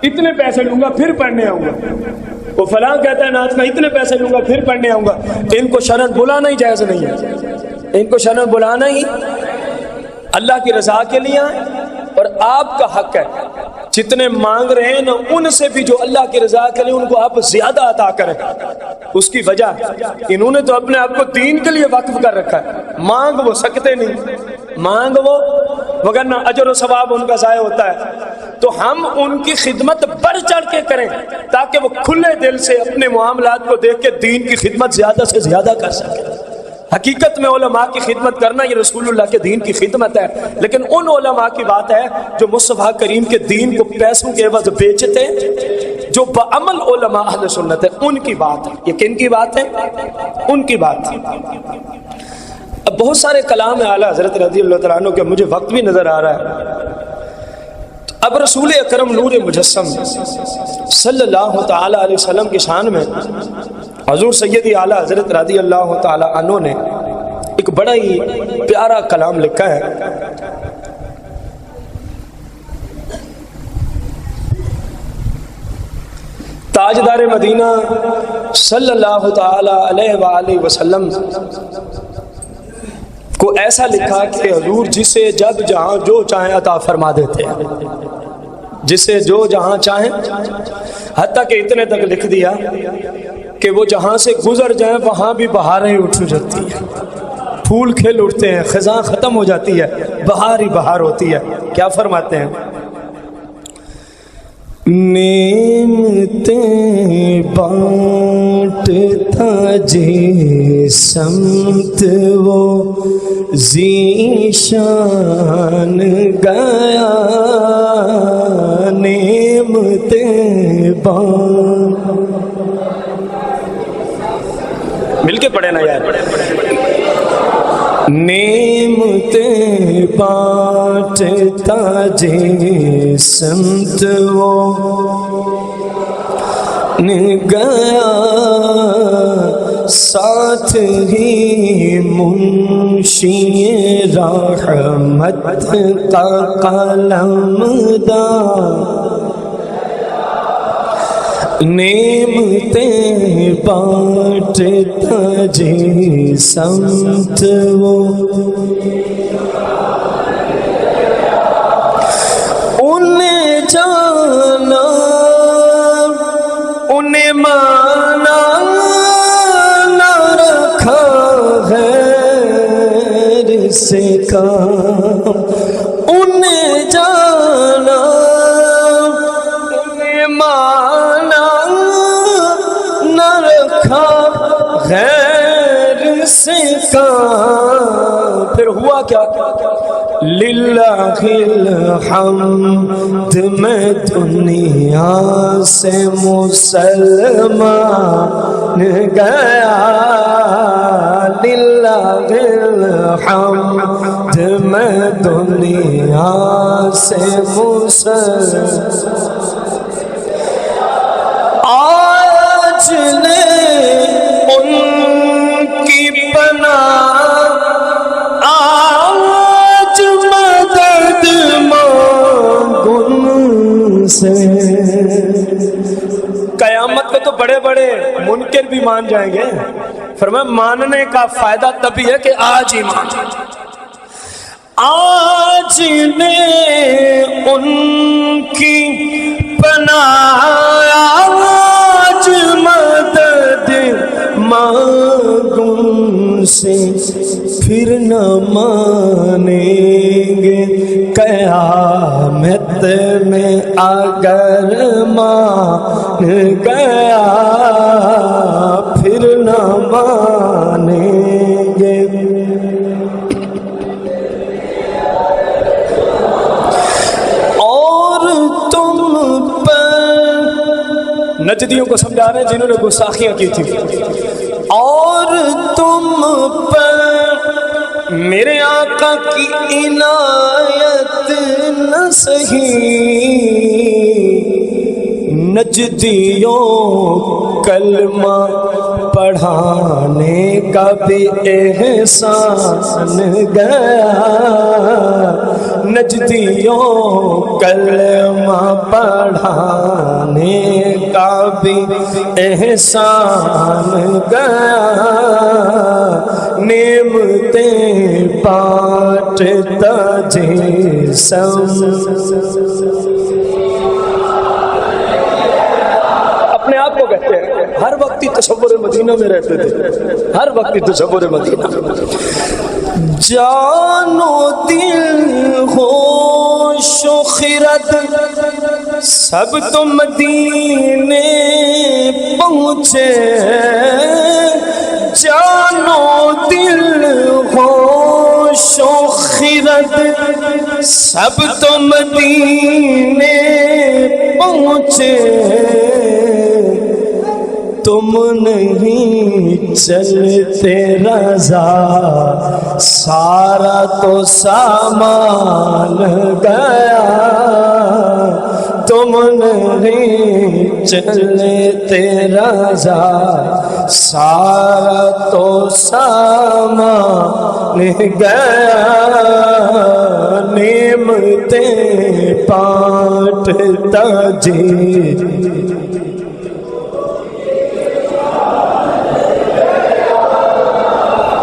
اتنے پیسے لوں گا پھر پڑھنے آؤں گا۔ وہ فلاں کہتا ہے ناز کا اتنے پیسے لوں گا پھر پڑھنے آؤں گا۔ ان کو شرن بلانا ہی جائز نہیں ہے، ان کو شرن بلانا ہی اللہ کی رضا کے لیے اور آپ کا حق ہے۔ جتنے مانگ رہے ہیں نا ان سے بھی جو اللہ کی رضا کے لیے ان کو آپ زیادہ عطا کریں۔ اس کی وجہ انہوں نے تو اپنے آپ کو دین کے لیے وقف کر رکھا ہے، مانگ وہ سکتے نہیں، مانگ وہ وگرنہ اجر و ثواب ان کا ضائع ہوتا ہے۔ تو ہم ان کی خدمت بڑھ چڑھ کے کریں تاکہ وہ کھلے دل سے اپنے معاملات کو دیکھ کے دین کی خدمت زیادہ سے زیادہ کر سکیں۔ حقیقت میں علماء کی خدمت کرنا یہ رسول اللہ کے دین کی خدمت ہے، لیکن ان علماء کی بات ہے جو مصطفیٰ کریم کے دین کو پیسوں کے عوض بیچتے، جو بعمل علماء اہل سنت ہے، ان کی بات ہے۔ یہ کن کی بات ہے؟ ان کی بات ہے۔ اب بہت سارے کلام ہے اعلیٰ حضرت رضی اللہ تعالیٰ عنہ کے، مجھے وقت بھی نظر آ رہا ہے۔ اب رسول اکرم نور مجسم صلی اللہ تعالی علیہ وسلم کی شان میں حضور سیدی اعلیٰ حضرت رضی اللہ تعالی عنہ نے ایک بڑا ہی پیارا کلام لکھا ہے۔ تاجدار مدینہ صلی اللہ تعالی علیہ وآلہ وسلم کو ایسا لکھا کہ حضور جسے جب جہاں جو چاہیں عطا فرما دیتے ہیں، جسے جو جہاں چاہیں، حتیٰ کہ اتنے تک لکھ دیا کہ وہ جہاں سے گزر جائیں وہاں بھی بہاریں اٹھ جاتی ہیں، پھول کھل اٹھتے ہیں، خزاں ختم ہو جاتی ہے، بہار ہی بہار ہوتی ہے۔ کیا فرماتے ہیں؟ نعمتیں بانٹتا جی سمت وہ ذیشان گیا، نعمتیں مل کے پڑھے نا یار۔ نعمتیں بانٹتا جی سمت وہ گیا، ساتھ ہی منشی رحمت کا قلم دار، نعمتیں بانٹتا جی سمت وہ، انہیں جانا انہیں مانا نہ رکھا غیر سے کام، انہیں جانا انہیں مانا نہ رکھا غیر سے کام، پھر ہوا کیا؟ للہ الحمد میں دنیا سے مسلمان گیا، للہ الحمد میں دنیا سے مسلمان، آج نے ان کی پناہ قیامت میں تو بڑے بڑے منکر بھی مان جائیں گے، فرمایا ماننے کا فائدہ تبھی ہے کہ آج ہی مان، آج نے ان کی پناہ، آج مدد مانگوں سے پھر نہ مانیں گے، قیامت میں اگر مان گیا پھر نہ مانیں گے، اور تم پر نجدیوں کو سمجھا رہے ہیں جنہوں نے گستاخیاں کی تھی، اور تم پر میرے آقا کی عنایت نہ سہی، نجدیوں کلمہ پڑھانے کا بھی احسان گیا، نجدیوں کلمہ پڑھانے کا بھی احسان گیا، نعمتیں بانٹتا جی اپنے آپ کو کہتے ہیں ہر وقت تصور مدینہ میں رہتے تھے، ہر وقت تصور مدینہ، جان و دل ہوش و خرد سب تو مدینے پہنچے، جان و دل ہوش و خرد سب تو مدینے پہنچے، تم نہیں چلتے رضا سارا تو سامان گیا، تم نہیں چلتے رضا سارا تو سامان گیا، نعمتیں بانٹتا جی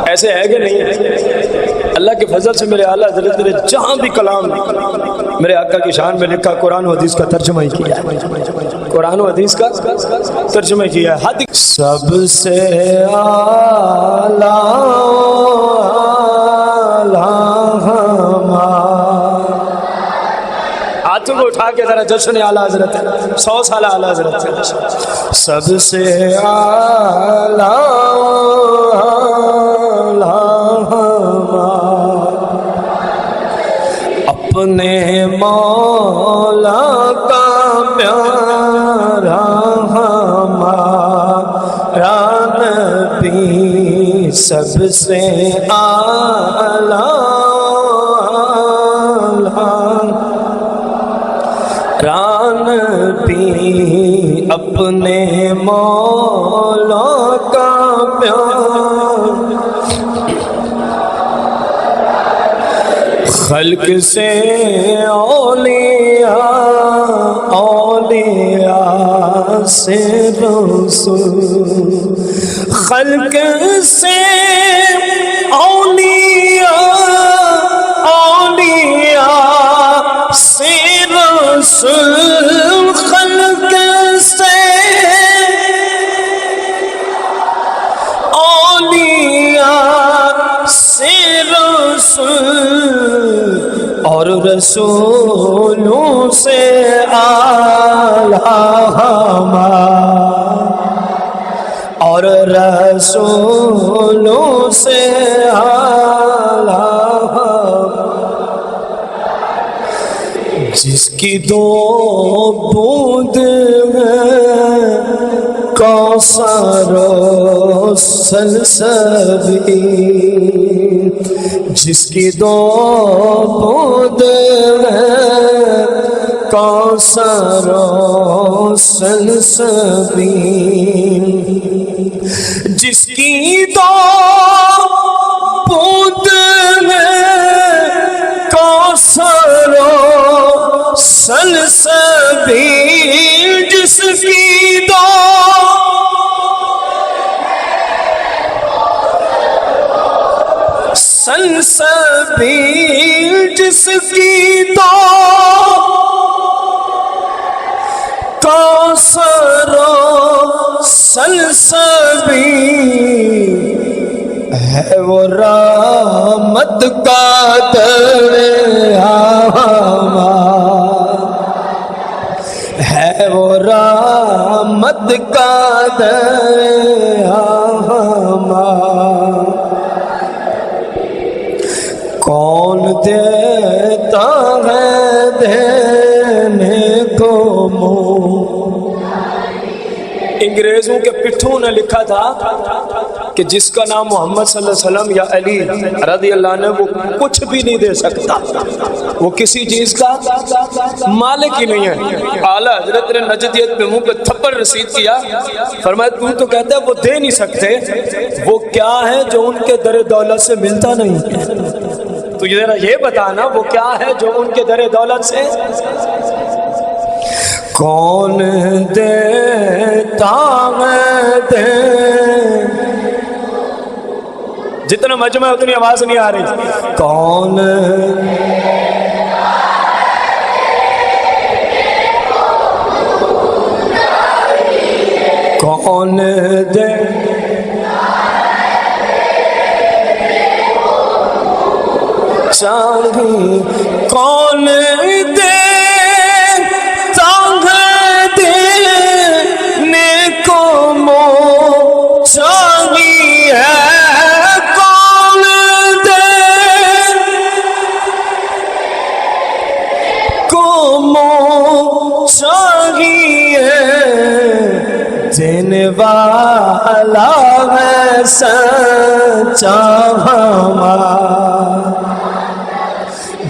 ایسے ہے کہ نہیں ہے؟ اللہ کے فضل سے میرے اعلیٰ حضرت نے جہاں بھی کلام میرے آقا کی شان میں لکھا، قرآن و حدیث کا ترجمہ ہی کیا ہے، قرآن و حدیث کا ترجمہ کیا ہے، حد سب سے اعلیٰ ہاتھوں کو اٹھا کے ذرا جشن اعلیٰ حضرت ہے، 100 سال اعلیٰ حضرت ہے، سب سے اعلیٰ اپنے مولا کا پیارا ہمارا نبی سب سے اعلیٰ نبی اپنے مولا کا پیار خلق سے اولیاء سے رسول خلق سے اولیاء سے رسول خلق سے اولیاء سے رسول اور رسولوں سے اعلیٰ اور رسولوں سے اعلیٰ جس کی دو بوند ہے کوثر و سلسبیل جس کی دو بوند ہے کوثر و سلسبیل جس کی دو بوند ہے کوثر و سلسبیل جس کی دو سلسبیل جس کی دو کوثر و سلسبیل ہے وہ رحمت کا دریا ہے وہ رحمت کا دریا کون دیتا ہے دینے کو منہ انگریزوں کے پٹھوں نے لکھا تھا کہ جس کا نام محمد صلی اللہ علیہ وسلم یا علی رضی اللہ عنہ وہ کچھ بھی نہیں دے سکتا وہ کسی چیز کا مالک ہی نہیں ہے اعلیٰ حضرت نے نجدیت پہ منہ پہ تھپڑ رسید کیا فرمایا تو کہتا ہے وہ دے نہیں سکتے وہ کیا ہے جو ان کے در دولت سے ملتا نہیں تو ذرا یہ بتانا وہ کیا ہے جو ان کے در دولت سے کون دیتا ہے دے جتنا مجمع ہے اتنی آواز نہیں آ رہی کون کون دے چاہیے کون دے دینے کو منہ چاہیے کون دے کو منہ چاہیے دینے والا ہے سچا ہمارا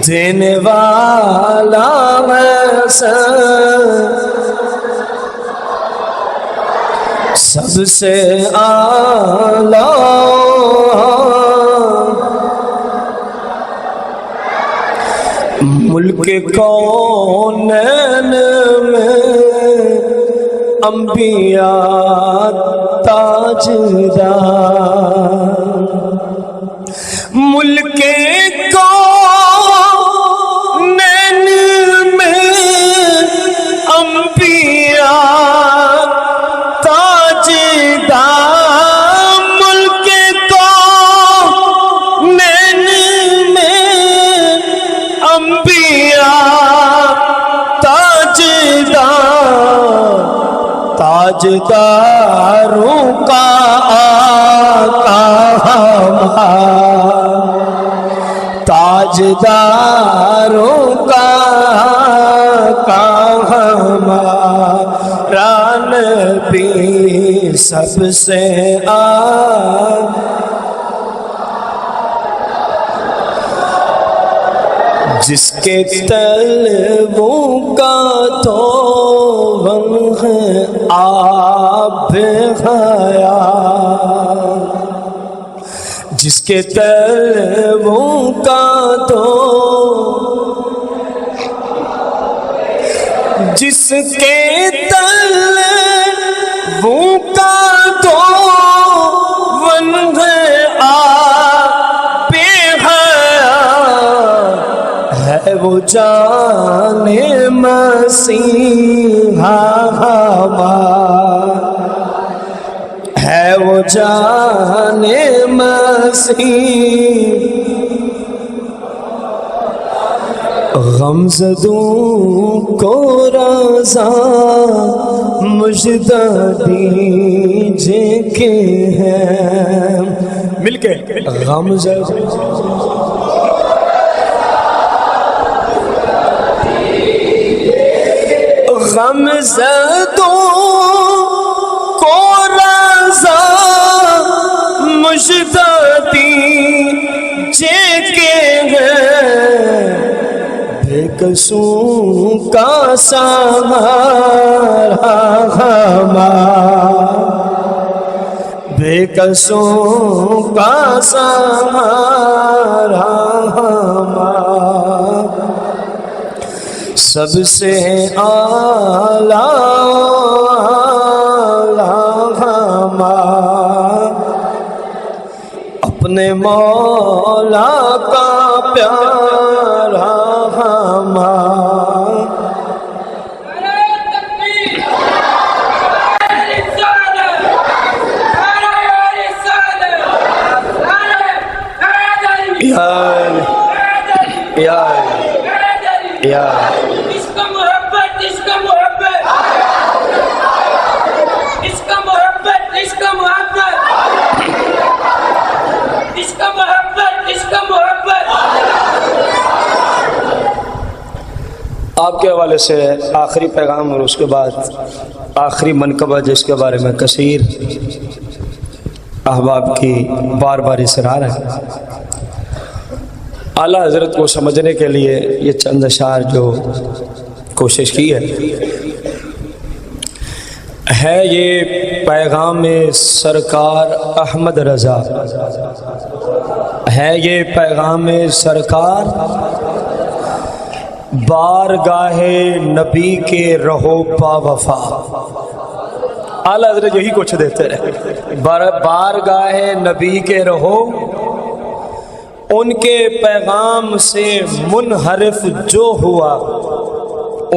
دینے والا ہے سب سے اعلیٰ ملک کونین میں انبیاء تاجدار ملک کونین میں انبیاء تاجدار ملک کونین میں انبیاء تاجداروں کا آقا ہمارا تاجداروں کا آقا ہمارا نبی سب سے جس کے طلبوں کا تو غم ہے آب حیات، جس کے طلبوں کا تو جس کے طلبوں کا تو غم ہے آب حیات، ہے وہ جان مسیحا ہمارا، ہے وہ جان مسیح، غمزدوں کو رضا مجدہ دیجے کے ہیں، مل کے غمزدوں کو رضا مجدہ دیجے کے ہیں، بے قصوں کا سہارا ہمارا، بے قصوں کا سہارا ہمارا، سب سے اعلیٰ ہمارا، اپنے مولا کا پیارا ہمارا، یا اس کا محبت، اس کا محبت، اس کا محبت، اس کا محبت، اس کا محبت، اس کا محبت۔ آپ کے حوالے سے آخری پیغام اور اس کے بعد آخری منقبہ جس کے بارے میں کثیر احباب کی بار بار اصرار ہے، اعلیٰ حضرت کو سمجھنے کے لیے یہ چند اشعار جو کوشش کی ہے یہ پیغام سرکار احمد رضا ہے، یہ پیغام سرکار بارگاہ نبی کے رہو پا وفا، اعلیٰ حضرت یہی کچھ دیتے رہے، بارگاہ نبی کے رہو، ان کے پیغام سے منحرف جو ہوا،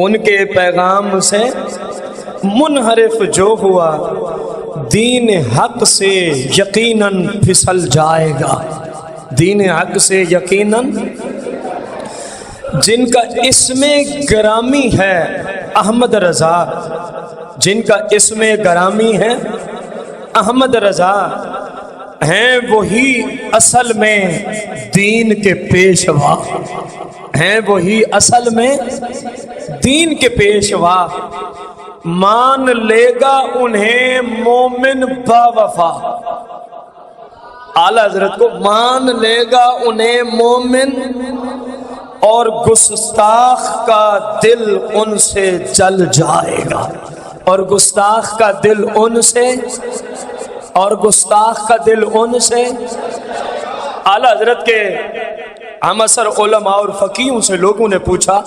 ان کے پیغام سے منحرف جو ہوا، دین حق سے یقیناً پھسل جائے گا، دین حق سے یقیناً، جن کا اسم گرامی ہے احمد رضا، جن کا اسم گرامی ہے احمد رضا، ہیں وہی اصل میں دین کے پیشوا، ہیں وہی اصل میں دین کے پیشوا، مان لے گا انہیں مومن با وفا، اعلیٰ حضرت کو مان لے گا انہیں مومن، اور گستاخ کا دل ان سے جل جائے گا، اور گستاخ کا دل ان سے، اور گستاخ کا دل ان سے۔ اعلیٰ حضرت کے ہم اثر علماء اور فقیہوں سے لوگوں نے پوچھا،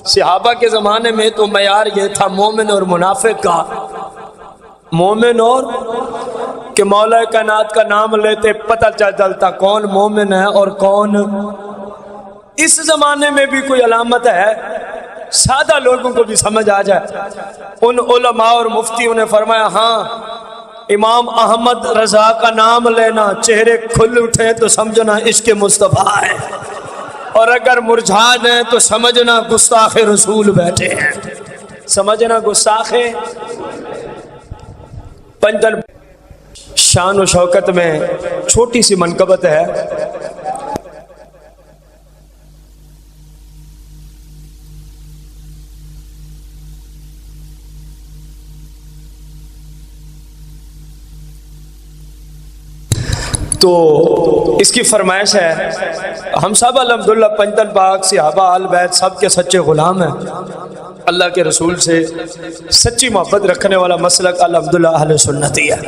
صحابہ کے زمانے میں تو معیار یہ تھا مومن اور منافق کا، مومن اور کہ مولا کائنات کا نام لیتے پتہ چلتا کون مومن ہے اور کون۔ اس زمانے میں بھی کوئی علامت ہے سادہ لوگوں کو بھی سمجھ آ جائے؟ ان علماء اور مفتیوں نے فرمایا ہاں، امام احمد رضا کا نام لینا چہرے کھل اٹھے تو سمجھنا عشق مصطفیٰ ہے، اور اگر مرجھا جائیں تو سمجھنا گستاخ رسول بیٹھے ہیں، سمجھنا گستاخ پنجن۔ شان و شوکت میں چھوٹی سی منقبت ہے، تو اس کی فرمائش ہے ہم سب الحمدللہ پنجتن پاک صحابہ آل بیت سب کے سچے غلام ہیں. اللہ کے رسول سے سچی محبت رکھنے والا مسلک الحمدللہ اہل سنتی ہے.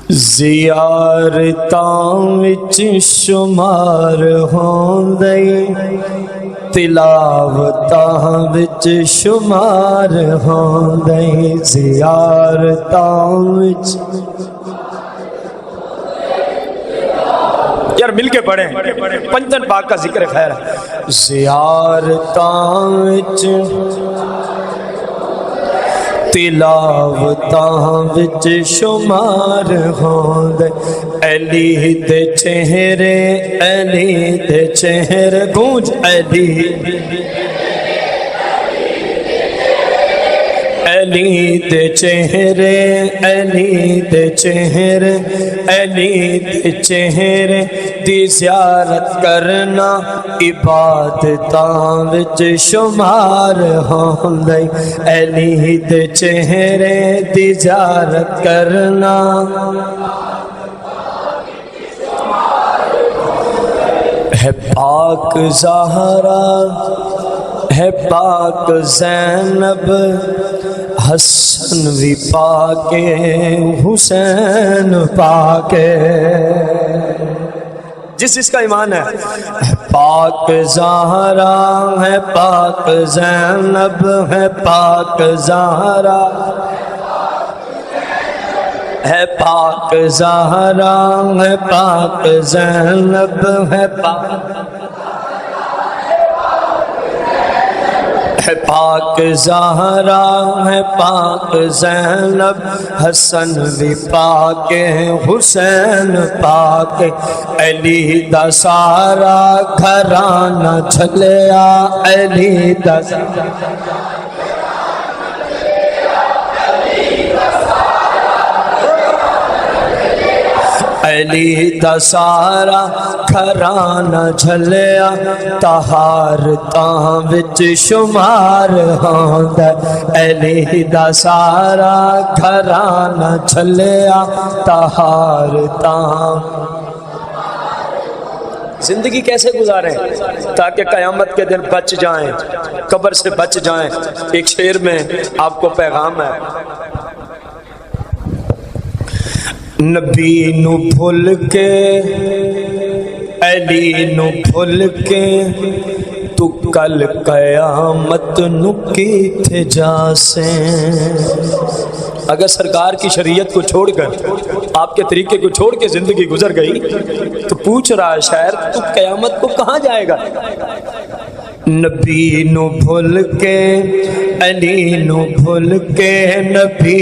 زیارتاں وچ شمار ہوندے تلاوتاں وچ شمار ہوندے زیارتاں وچ. یار مل کے پڑھیں پنجتن پاک کا ذکر خیر ہے. زیارتاں وچ تلاوتاں وچ شمار ہوندے علی دے چہرے علی دے چہرے گونج علی علی دے چہرے علی دے چہرے علی دے چہرے دی زیارت کرنا عبادتاں وچ شمار ہوندے علی دے چہرے دی زیارت کرنا ہے پاک زہرا ہے پاک زینب حسن بھی پاک حسین پاک. جس کا ایمان ہے پاک زہرا ہے پاک زینب ہے پاک زہرا ہے پاک زہرا ہے پاک زینب ہے پاک زہرا ہے پاک زینب حسن بھی پاک حسین پاک. علی دا سارا گھرانہ جھلیا علی دا علی دا سارا گھرانہ جھلیا طہارتاں وچ شمار ہوندا علی دا سارا گھرانہ جھلیا طہارتاں. زندگی کیسے گزاریں تاکہ قیامت کے دن بچ جائیں قبر سے بچ جائیں. ایک شعر میں آپ کو پیغام ہے نبی نو بھول کے علی نو بھول کے تو کل قیامت نو کیتھے جاسیں. اگر سرکار کی شریعت کو چھوڑ کر آپ کے طریقے کو چھوڑ کے زندگی گزر گئی تو پوچھ رہا ہے شاعر تو قیامت کو کہاں جائے گا. نبی نو بھول کے علی نو بھول کے نبی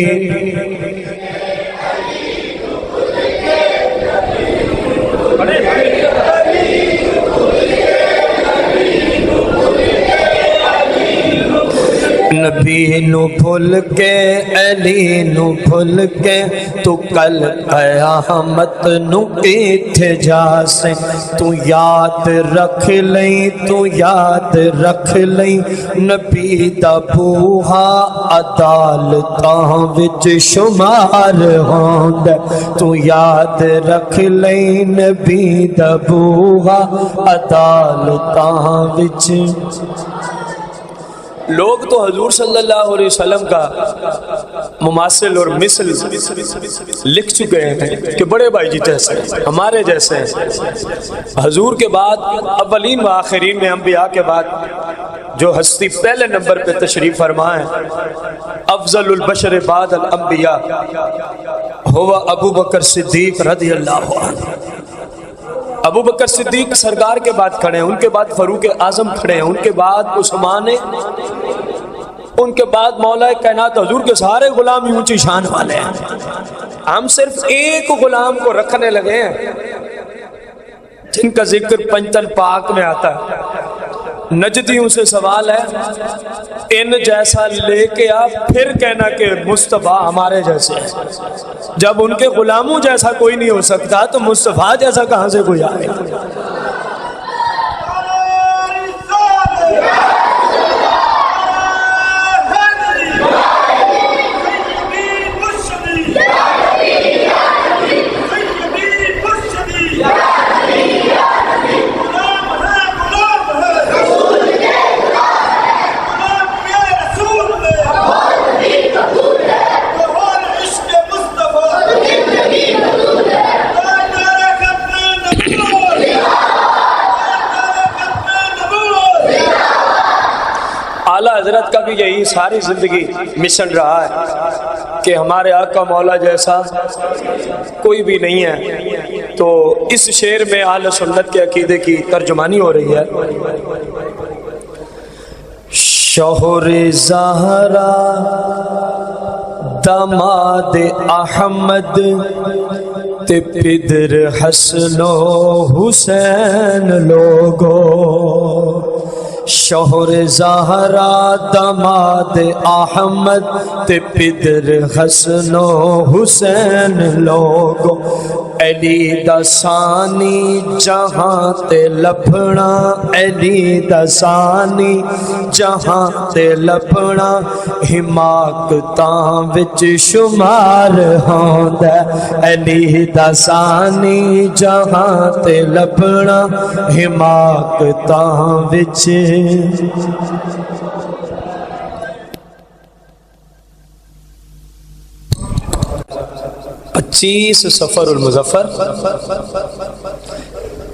نبی نو بھول کے علی نو بھول کے تو کل قیامت نو کیتھے جاسیں. تو یاد رکھ لیں تو یاد رکھ لیں نبی دا بوہا عدالتاں وچ شمار ہوندا. تو یاد رکھ لیں نبی دا بوہا عدالتاں وچ. لوگ تو حضور صلی اللہ علیہ وسلم کا مماثل اور مثل لکھ چکے ہیں کہ بڑے بھائی جی جیسے ہمارے جیسے ہیں. حضور کے بعد اولین و آخرین میں انبیاء کے بعد جو ہستی پہلے نمبر پہ تشریف فرما ہے افضل البشر بعد الانبیاء ہوا ابو بکر صدیق رضی اللہ عنہ. ابو بکر صدیق سرکار کے بعد کھڑے ہیں, ان کے بعد فاروق اعظم کھڑے ہیں, ان کے بعد عثمان, ان کے بعد مولا کائنات حضور کے سارے غلام اونچی شان والے ہیں. ہم صرف ایک غلام کو رکھنے لگے ہیں جن کا ذکر پنجتن پاک میں آتا ہے. نجدیوں سے سوال ہے ان جیسا لے کے آ پھر کہنا کہ مصطفیٰ ہمارے جیسے ہیں. جب ان کے غلاموں جیسا کوئی نہیں ہو سکتا تو مصطفیٰ جیسا کہاں سے کوئی آئے. بھی یہی ساری زندگی مشن رہا ہے کہ ہمارے آقا مولا جیسا کوئی بھی نہیں ہے. تو اس شعر میں اہل سنت کے عقیدے کی ترجمانی ہو رہی ہے. شوہر زہرا داماد احمد تے پدر حسن و حسین لوگو. شوہر زہرا داماد احمد تے پدر حسن و حسین لوگو. علی دا ثانی جہاں تے لبھنا، علی دا ثانی جہاں تے لبھنا حماقتاں وچ شمار ہوندا. علی دا ثانی جہاں تے لبھنا حماقتاں وچ. 25 صفر المظفر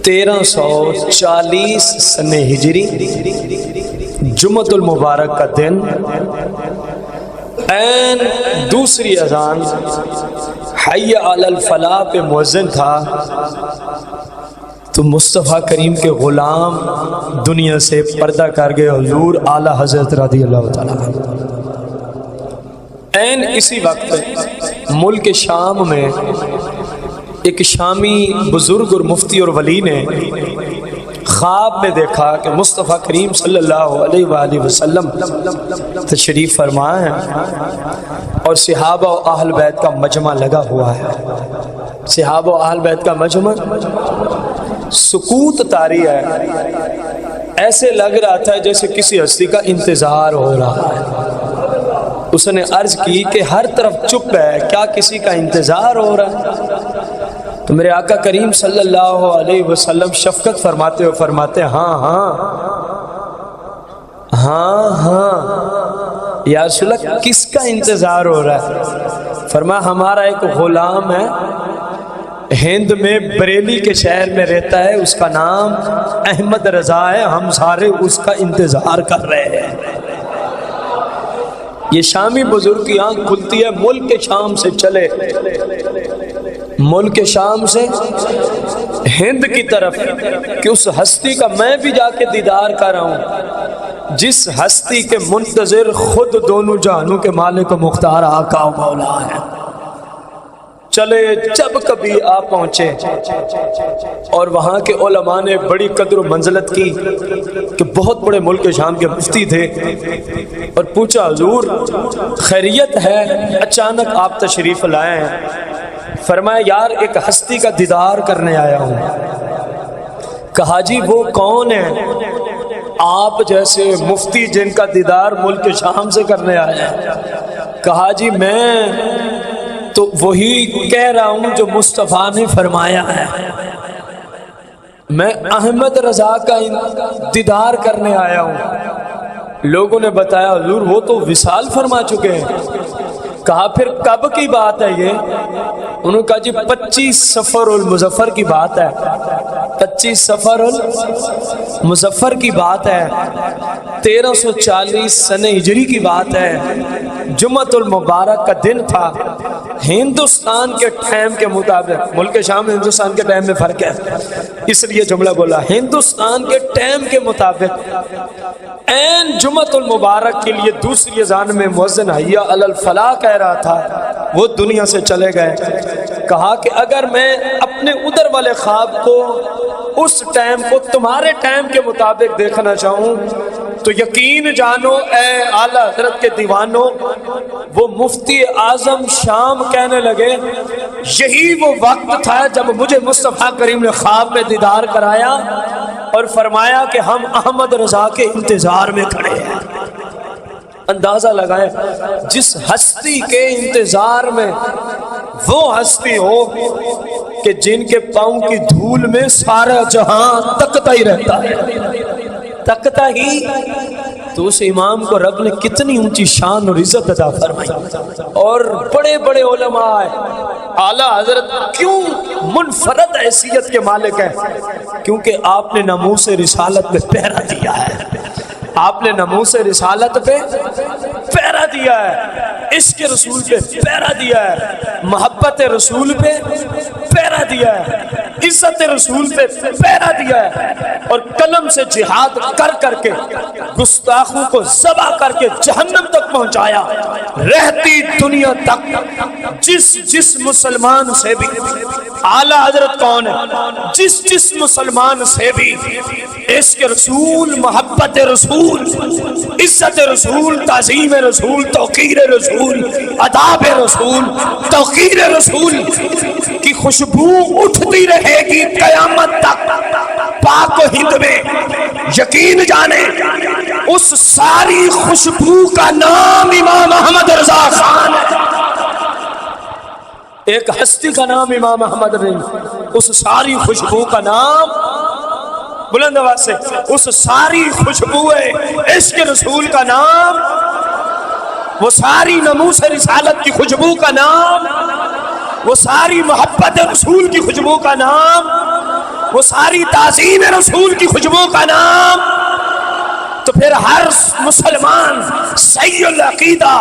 1340 سن ہجری جمعۃ المبارک کا دن عین دوسری اذان حی علی الفلاح پہ مؤذن تھا تو مصطفیٰ کریم کے غلام دنیا سے پردہ کر گئے حضور اعلیٰ حضرت رضی اللہ تعالیٰ عنہ. عین اسی وقت ملک شام میں ایک شامی بزرگ اور مفتی اور ولی نے خواب میں دیکھا کہ مصطفیٰ کریم صلی اللہ علیہ وآلہ وسلم تشریف فرما ہے اور صحابہ و اہل بیت کا مجمع لگا ہوا ہے. صحابہ و اہل بیت کا مجمع سکوت طاری ہے. ایسے لگ رہا تھا جیسے کسی ہستی کا انتظار ہو رہا ہے. اس نے عرض کی کہ ہر طرف چپ ہے، کیا کسی کا انتظار ہو رہا ہے؟ تو میرے آقا کریم صلی اللہ علیہ وسلم شفقت فرماتے ہوئے فرماتے ہاں ہاں ہاں ہاں یا رسول اللہ کس کا انتظار ہو رہا ہے؟ فرمایا ہمارا ایک غلام ہے، ہند میں بریلی کے شہر میں رہتا ہے، اس کا نام احمد رضا ہے، ہم سارے اس کا انتظار کر رہے ہیں. یہ شامی بزرگ کی آنکھ کھلتی ہے ملک شام سے چلے، ملک شام سے ہند کی طرف کہ اس ہستی کا میں بھی جا کے دیدار کر رہا ہوں جس ہستی کے منتظر خود دونوں جہانوں کے مالک و مختار آقا و مولا ہے. چلے جب کبھی آپ پہنچے اور وہاں کے علماء نے بڑی قدر و منزلت کی کہ بہت بڑے ملک شام کے مفتی تھے اور پوچھا حضور خیریت ہے، اچانک آپ تشریف لائے ہیں؟ فرمایا یار ایک ہستی کا دیدار کرنے آیا ہوں. کہا جی وہ کون ہے؟ آپ جیسے مفتی جن کا دیدار ملک شام سے کرنے آیا ہے. کہا جی میں تو وہی کہہ رہا ہوں جو مصطفیٰ نے فرمایا ہے، میں احمد رضا کا دیدار کرنے آیا ہوں. لوگوں نے بتایا حضور وہ تو وصال فرما چکے ہیں. کہا پھر کب کی بات ہے یہ؟ انہوں نے کہا جی 25 صفر المظفر کی بات ہے، 25 صفر المظفر کی بات ہے، 1340 سن ہجری کی بات ہے. جمعۃ المبارک کا دن تھا. ہندوستان کے ٹائم کے مطابق، ملک شام ہندوستان کے ٹائم میں فرق ہے اس لیے جملہ بولا، ہندوستان کے ٹائم کے مطابق عین جمعۃ المبارک کے لیے دوسری اذان میں مؤذن حی علی الفلاح کہہ رہا تھا. وہ دنیا سے چلے گئے. کہا کہ اگر میں اپنے ادھر والے خواب کو، اس ٹائم کو تمہارے ٹائم کے مطابق دیکھنا چاہوں تو یقین جانو اے اعلیٰ حضرت کے دیوانوں، وہ مفتی اعظم شام کہنے لگے یہی وہ وقت تھا جب مجھے مصطفیٰ کریم نے خواب میں دیدار کرایا اور فرمایا کہ ہم احمد رضا کے انتظار میں کھڑے ہیں. اندازہ لگائیں جس ہستی کے انتظار میں وہ ہستی ہو کہ جن کے پاؤں کی دھول میں سارا جہاں تکتا ہی رہتا ہے، تکتا ہی، تو اس امام کو رب نے کتنی اونچی شان اور عزت عطا فرمائی. اور بڑے بڑے علماء اعلیٰ حضرت کیوں منفرد حیثیت کے مالک ہیں؟ کیونکہ آپ نے ناموس رسالت میں پہرا دیا ہے. آپ نے ناموس رسالت پہ پہرا دیا ہے، عشق رسول پہ پہرا دیا ہے، محبت رسول پہ پہرا دیا ہے، عزت رسول پہ پہرا دیا ہے، اور قلم سے جہاد کر کر کے گستاخوں کو ذبح کر کے جہنم تک پہنچایا۔ رہتی دنیا تک جس مسلمان سے بھی، اعلیٰ حضرت کون ہے، جس مسلمان سے بھی عشق رسول، محبت رسول، عزت رسول، تعظیم رسول، توقیر رسول، اداب رسول، توقیر رسول کی خوشبو اٹھتی رہے گی قیامت تک پاک و ہند میں، یقین جانے اس ساری خوشبو کا نام امام احمد رضا خان ہے۔ ایک ہستی کا نام امام احمد رضا، اس ساری خوشبو کا نام، بلند آواز سے، اس ساری خوشبو عشق رسول کا نام، وہ ساری ناموس رسالت کی خوشبو کا نام، وہ ساری محبت رسول کی خوشبو کا نام، وہ ساری تعظیم رسول کی خوشبو کا نام۔ تو پھر ہر مسلمان صحیح العقیدہ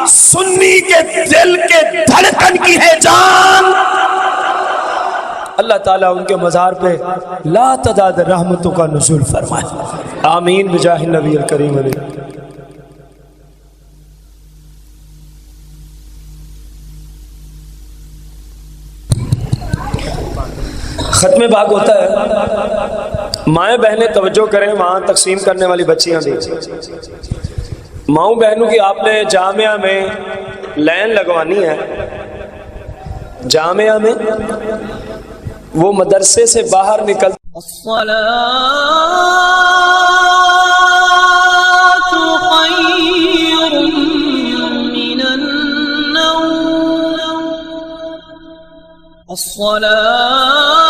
سنی کے دل کے دھڑکن کی ہے جان، اللہ تعالیٰ ان کے مزار پہ لا تعداد رحمتوں کا نزول فرمائے، آمین بجاہ النبی الکریم علیہ۔ ختم باغ ہوتا ہے، مائیں بہنیں توجہ کریں، وہاں تقسیم کرنے والی بچیاں بھی، ماؤں بہنوں کی آپ نے جامعہ میں لائن لگوانی ہے، جامعہ میں وہ مدرسے سے باہر نکل